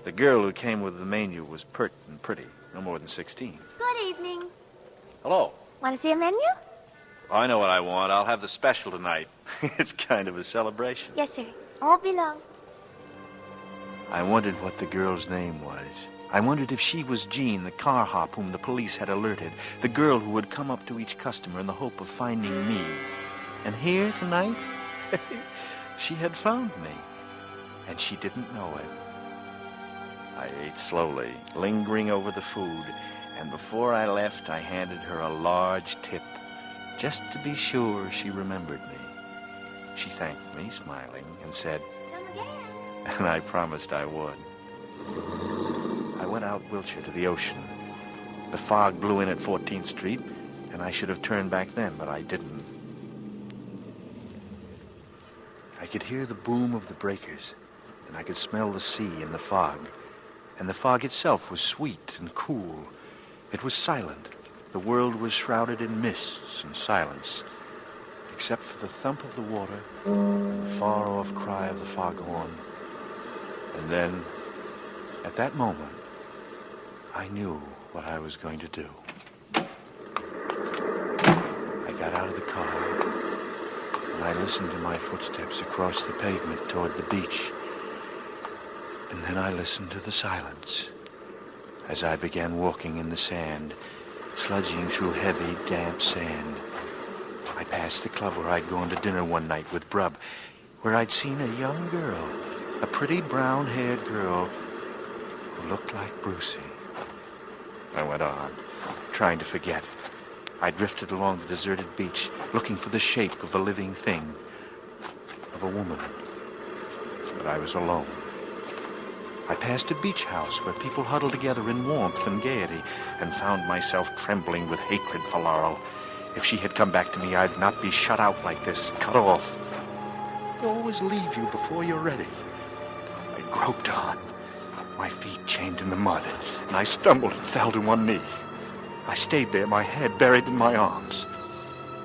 The girl who came with the menu was pert and pretty, no more than 16. Good evening. Hello. Want to see a menu? I know what I want. I'll have the special tonight. It's kind of a celebration. Yes, sir. All below. I wondered what the girl's name was. I wondered if she was Jean, the car hop whom the police had alerted, the girl who would come up to each customer in the hope of finding me. And here tonight, she had found me. And she didn't know it. I ate slowly, lingering over the food, and before I left, I handed her a large tip, just to be sure she remembered me. She thanked me, smiling, and said, and I promised I would. I went out Wilshire to the ocean. The fog blew in at 14th Street, and I should have turned back then, but I didn't. I could hear the boom of the breakers, and I could smell the sea in the fog. And the fog itself was sweet and cool. It was silent. The world was shrouded in mists and silence, except for the thump of the water and the far-off cry of the foghorn. And then, at that moment, I knew what I was going to do. I got out of the car, and I listened to my footsteps across the pavement toward the beach. And then I listened to the silence as I began walking in the sand, sludging through heavy, damp sand. I passed the club where I'd gone to dinner one night with Brub, where I'd seen a young girl, a pretty brown-haired girl who looked like Brucey. I went on, trying to forget. I drifted along the deserted beach, looking for the shape of a living thing, of a woman. But I was alone. I passed a beach house where people huddled together in warmth and gaiety, and found myself trembling with hatred for Laurel. If she had come back to me, I'd not be shut out like this, cut off. They always leave you before you're ready. I groped on, my feet chained in the mud, and I stumbled and fell to one knee. I stayed there, my head buried in my arms.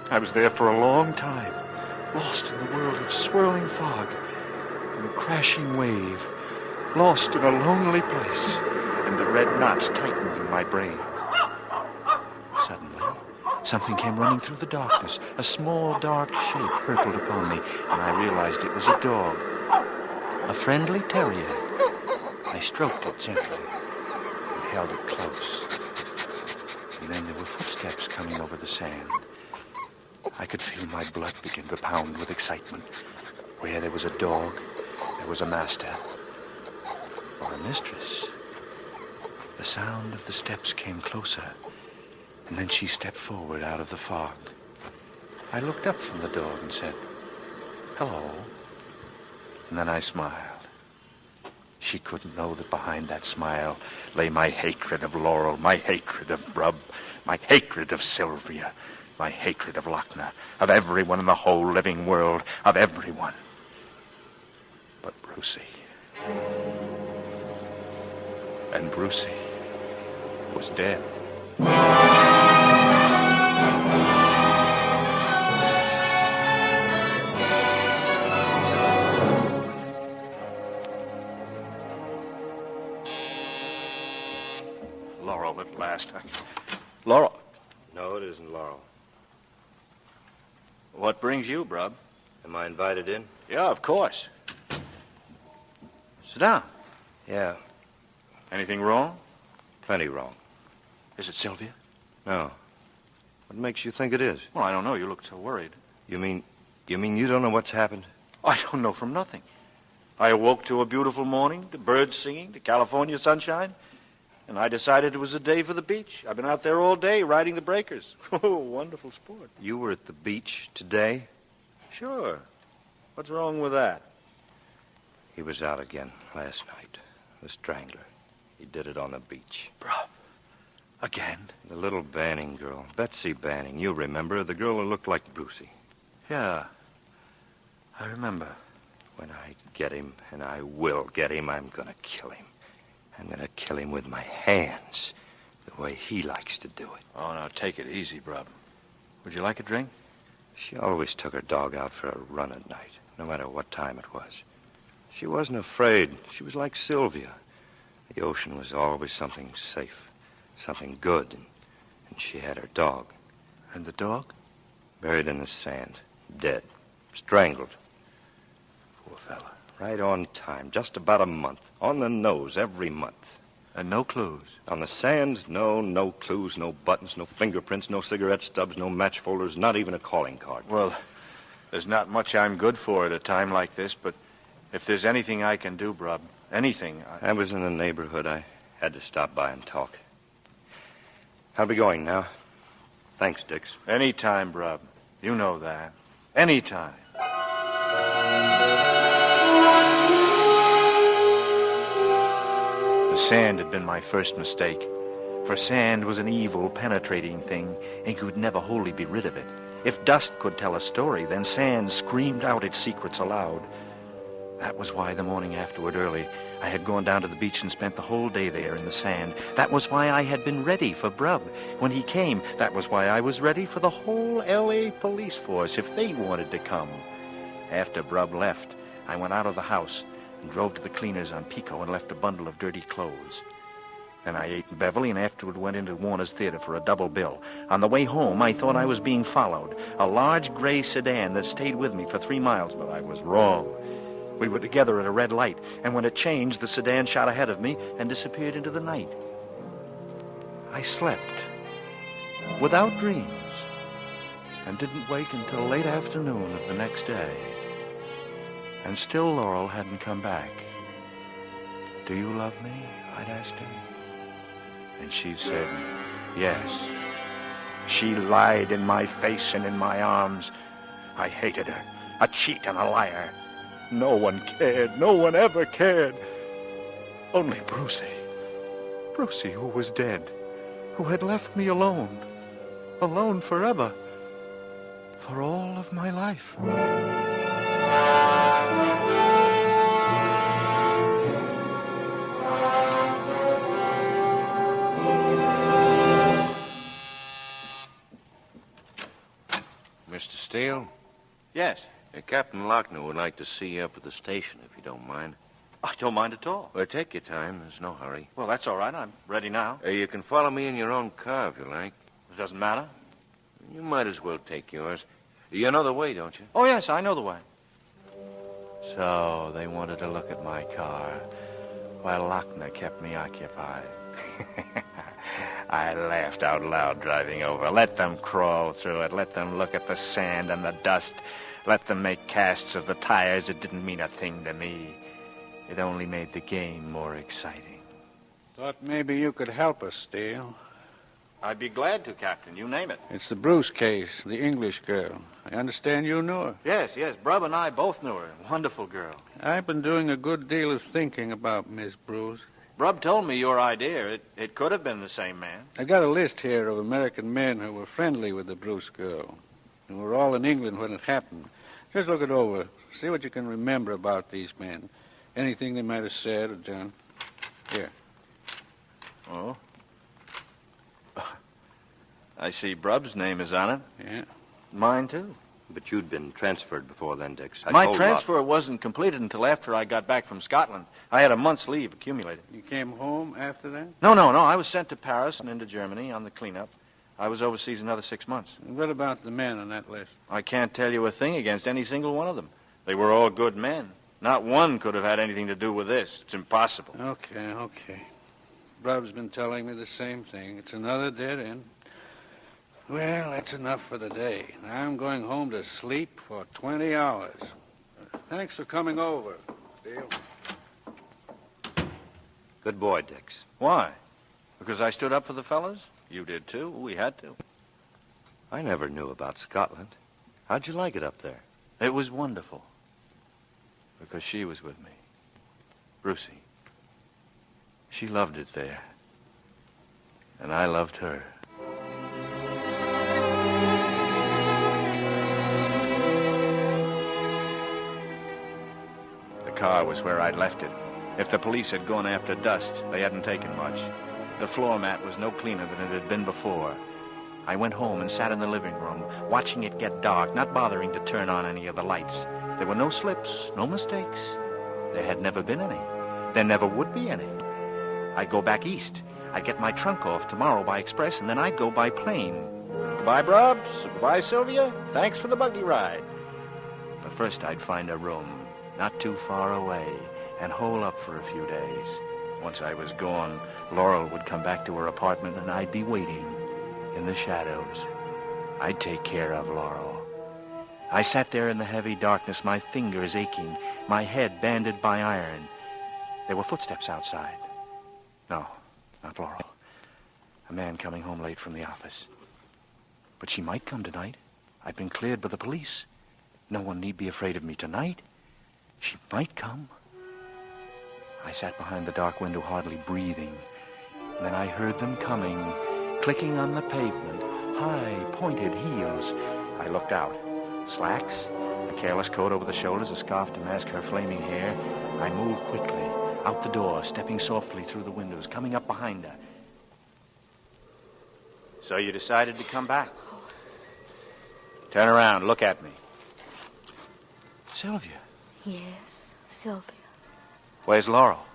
I was there for a long time, lost in the world of swirling fog and crashing wave, lost in a lonely place, and the red knots tightened in my brain. Suddenly, something came running through the darkness. A small, dark shape hurtled upon me, and I realized it was a dog, a friendly terrier. I stroked it gently and held it close. And then there were footsteps coming over the sand. I could feel my blood begin to pound with excitement. Where there was a dog, there was a master. Or a mistress. The sound of the steps came closer, and then she stepped forward out of the fog. I looked up from the dog and said, "Hello." And then I smiled. She couldn't know that behind that smile lay my hatred of Laurel, my hatred of Brub, my hatred of Sylvia, my hatred of Lochner, of everyone in the whole living world, of everyone. But Brucey. And Brucey was dead. Laurel at last. Laurel? No, it isn't Laurel. What brings you, Brub? Am I invited in? Yeah, of course. Sit down. Yeah. Anything wrong? Plenty wrong. Is it Sylvia? No. What makes you think it is? Well, I don't know. You look so worried. You mean you don't know what's happened? I don't know from nothing. I awoke to a beautiful morning, to birds singing, to California sunshine, and I decided it was a day for the beach. I've been out there all day riding the breakers. Oh, wonderful sport. You were at the beach today? Sure. What's wrong with that? He was out again last night. The Strangler. He did it on the beach. Bro, again? The little Banning girl, Betsy Banning, you remember, the girl who looked like Brucey. Yeah, I remember. When I get him, and I will get him, I'm gonna kill him. I'm gonna kill him with my hands, the way he likes to do it. Oh, now take it easy, Brub. Would you like a drink? She always took her dog out for a run at night, no matter what time it was. She wasn't afraid. She was like Sylvia. The ocean was always something safe, something good, and she had her dog. And the dog? Buried in the sand, dead, strangled. Poor fella. Right on time, just about a month. On the nose, every month. And no clues? On the sand, no clues, no buttons, no fingerprints, no cigarette stubs, no match folders, not even a calling card. Well, There's not much I'm good for at a time like this, but if there's anything I can do, Brub, anything... I was in the neighborhood. I had to stop by and talk. I'll be going now. Thanks, Dix. Anytime, Brub. You know that. Anytime. The sand had been my first mistake. For sand was an evil, penetrating thing, and you could never wholly be rid of it. If dust could tell a story, then sand screamed out its secrets aloud. That was why the morning afterward early, I had gone down to the beach and spent the whole day there in the sand. That was why I had been ready for Brub when he came. That was why I was ready for the whole L.A. police force if they wanted to come. After Brub left, I went out of the house and drove to the cleaners on Pico and left a bundle of dirty clothes. Then I ate in Beverly and afterward went into Warner's Theater for a double bill. On the way home, I thought I was being followed. A large gray sedan that stayed with me for 3 miles, but I was wrong. We were together at a red light, and when it changed, the sedan shot ahead of me and disappeared into the night. I slept without dreams and didn't wake until late afternoon of the next day. And still Laurel hadn't come back. "Do you love me?" I'd asked her. And she said, yes. She lied in my face and in my arms. I hated her, a cheat and a liar. No one cared. No one ever cared. Only Brucey. Brucey, who was dead, who had left me alone. Alone forever. For all of my life. Mr. Steele? Yes. Captain Lochner would like to see you up at the station, if you don't mind. I don't mind at all. Well, take your time. There's no hurry. Well, that's all right. I'm ready now. You can follow me in your own car, if you like. It doesn't matter. You might as well take yours. You know the way, don't you? Oh, yes, I know the way. So they wanted to look at my car while Lochner kept me occupied. I laughed out loud driving over. Let them crawl through it. Let them look at the sand and the dust. Let them make casts of the tires. It didn't mean a thing to me. It only made the game more exciting. Thought maybe you could help us, Steele. I'd be glad to, Captain. You name it. It's the Bruce case, the English girl. I understand you knew her. Yes. Brub and I both knew her. Wonderful girl. I've been doing a good deal of thinking about Miss Bruce. Brub told me your idea. It could have been the same man. I got a list here of American men who were friendly with the Bruce girl. Who were all in England when it happened. Just look it over. See what you can remember about these men. Anything they might have said or done. Here. Oh? I see Brub's name is on it. Yeah. Mine, too. But you'd been transferred before then, Dix. My transfer wasn't completed until after I got back from Scotland. I had a month's leave accumulated. You came home after that? No. I was sent to Paris and into Germany on the cleanup. I was overseas another 6 months. And what about the men on that list? I can't tell you a thing against any single one of them. They were all good men. Not one could have had anything to do with this. It's impossible. Okay. Brub's been telling me the same thing. It's another dead end. Well, that's enough for the day. I'm going home to sleep for 20 hours. Thanks for coming over, Steele. Good boy, Dix. Why? Because I stood up for the fellas? You did, too. We had to. I never knew about Scotland. How'd you like it up there? It was wonderful. Because she was with me. Brucey. She loved it there. And I loved her. The car was where I'd left it. If the police had gone after dust, they hadn't taken much. The floor mat was no cleaner than it had been before. I went home and sat in the living room, watching it get dark, not bothering to turn on any of the lights. There were no slips, no mistakes. There had never been any. There never would be any. I'd go back east. I'd get my trunk off tomorrow by express, and then I'd go by plane. Goodbye, Brubs. Goodbye, Sylvia. Thanks for the buggy ride. But first I'd find a room, not too far away, and hole up for a few days. Once I was gone, Laurel would come back to her apartment, and I'd be waiting in the shadows. I'd take care of Laurel. I sat there in the heavy darkness, my fingers aching, my head banded by iron. There were footsteps outside. No, not Laurel. A man coming home late from the office. But she might come tonight. I've been cleared by the police. No one need be afraid of me tonight. She might come. I sat behind the dark window, hardly breathing. And then I heard them coming, clicking on the pavement, high, pointed heels. I looked out. Slacks, a careless coat over the shoulders, a scarf to mask her flaming hair. I moved quickly, out the door, stepping softly through the windows, coming up behind her. So you decided to come back? Turn around, look at me. Sylvia. Yes, Sylvia. Where's Laurel?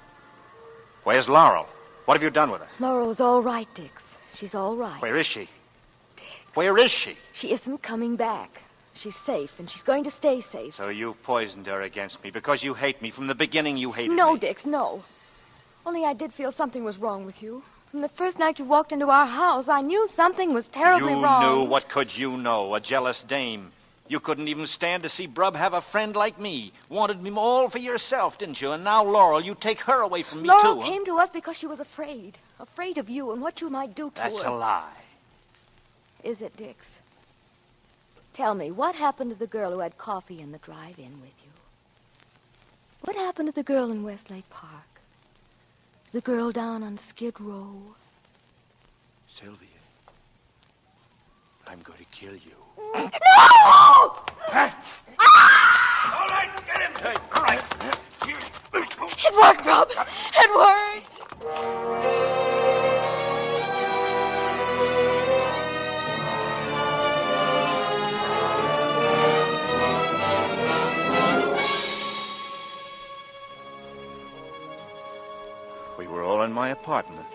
Where's Laurel? What have you done with her? Laurel's all right, Dix. She's all right. Where is she? Dix. Where is she? She isn't coming back. She's safe, and she's going to stay safe. So you've poisoned her against me because you hate me. From the beginning, you hated me. No, Dix, no. Only I did feel something was wrong with you. From the first night you walked into our house, I knew something was terribly wrong. You knew? What could you know? A jealous dame. You couldn't even stand to see Brub have a friend like me. Wanted me all for yourself, didn't you? And now, Laurel, you take her away from me, too. Laurel came to us because she was afraid. Afraid of you and what you might do to her. That's a lie. Is it, Dix? Tell me, what happened to the girl who had coffee in the drive-in with you? What happened to the girl in Westlake Park? The girl down on Skid Row? Sylvia, I'm going to kill you. No! Hey. All right, get him! Hey, all right. It worked, Rob. It worked. We were all in my apartment.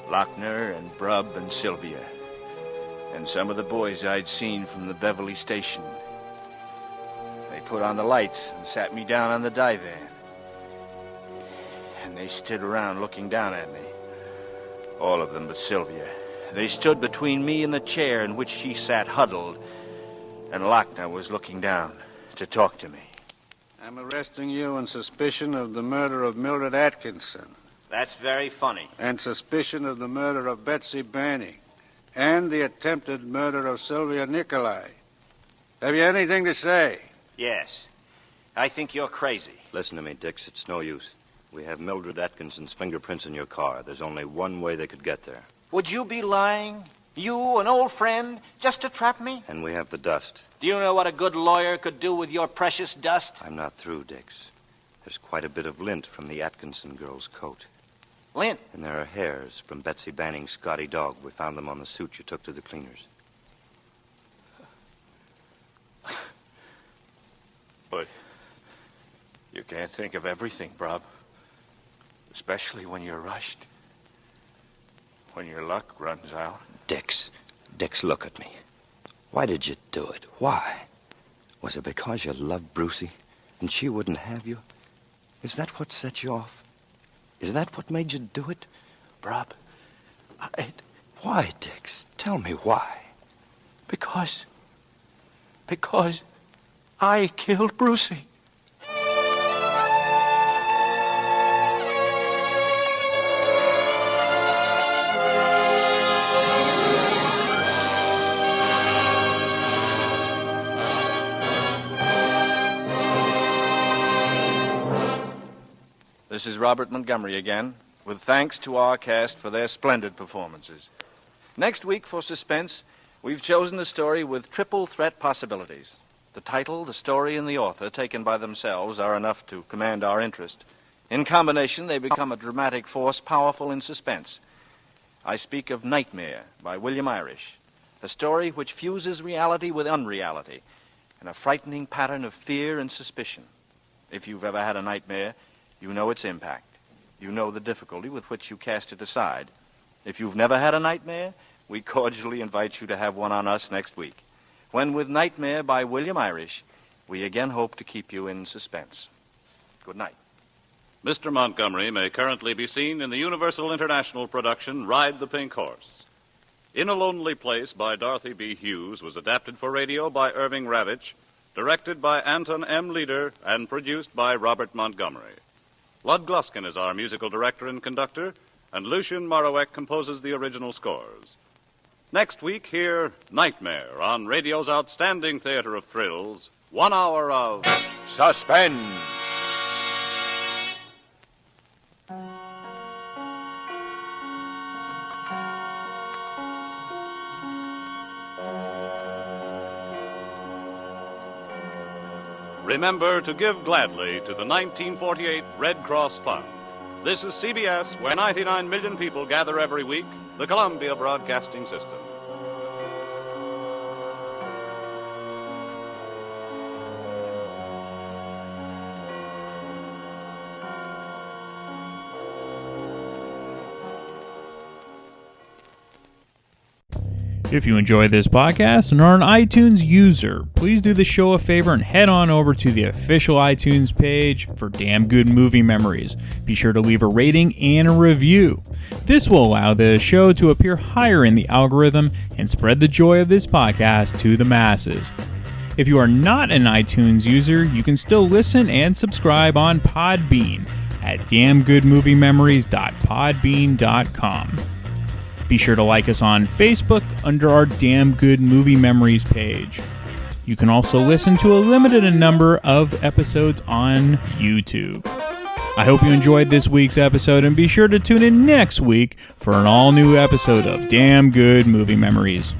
Lochner and Brub and Sylvia. And some of the boys I'd seen from the Beverly station. They put on the lights and sat me down on the divan. And they stood around looking down at me. All of them but Sylvia. They stood between me and the chair in which she sat huddled. And Lochner was looking down to talk to me. I'm arresting you on suspicion of the murder of Mildred Atkinson. That's very funny. And suspicion of the murder of Betsy Banning. And the attempted murder of Sylvia Nicolai. Have you anything to say? Yes. I think you're crazy. Listen to me, Dix. It's no use. We have Mildred Atkinson's fingerprints in your car. There's only one way they could get there. Would you be lying? You, an old friend, just to trap me? And we have the dust. Do you know what a good lawyer could do with your precious dust? I'm not through, Dix. There's quite a bit of lint from the Atkinson girl's coat. Lint? And there are hairs from Betsy Banning's Scotty dog. We found them on the suit you took to the cleaners. But you can't think of everything, Brub. Especially when you're rushed. When your luck runs out. Dix, look at me. Why did you do it? Why? Was it because you loved Brucie and she wouldn't have you? Is that what set you off? Is that what made you do it? Brub, Why, Dix? Tell me why. Because I killed Brucie. This is Robert Montgomery again, with thanks to our cast for their splendid performances. Next week, for Suspense, we've chosen a story with triple threat possibilities. The title, the story, and the author, taken by themselves, are enough to command our interest. In combination, they become a dramatic force powerful in suspense. I speak of Nightmare by William Irish, a story which fuses reality with unreality, and a frightening pattern of fear and suspicion. If you've ever had a nightmare, you know its impact. You know the difficulty with which you cast it aside. If you've never had a nightmare, we cordially invite you to have one on us next week, when with Nightmare by William Irish, we again hope to keep you in suspense. Good night. Mr. Montgomery may currently be seen in the Universal International production Ride the Pink Horse. In a Lonely Place by Dorothy B. Hughes was adapted for radio by Irving Ravitch, directed by Anton M. Leader and produced by Robert Montgomery. Lud Gluskin is our musical director and conductor, and Lucien Morawek composes the original scores. Next week, hear Nightmare on radio's outstanding theater of thrills, 1 hour of Suspense. Remember to give gladly to the 1948 Red Cross Fund. This is CBS, where 99 million people gather every week, the Columbia Broadcasting System. If you enjoy this podcast and are an iTunes user, please do the show a favor and head on over to the official iTunes page for Damn Good Movie Memories. Be sure to leave a rating and a review. This will allow the show to appear higher in the algorithm and spread the joy of this podcast to the masses. If you are not an iTunes user, you can still listen and subscribe on Podbean at damngoodmoviememories.podbean.com. Be sure to like us on Facebook under our Damn Good Movie Memories page. You can also listen to a limited number of episodes on YouTube. I hope you enjoyed this week's episode, and be sure to tune in next week for an all-new episode of Damn Good Movie Memories.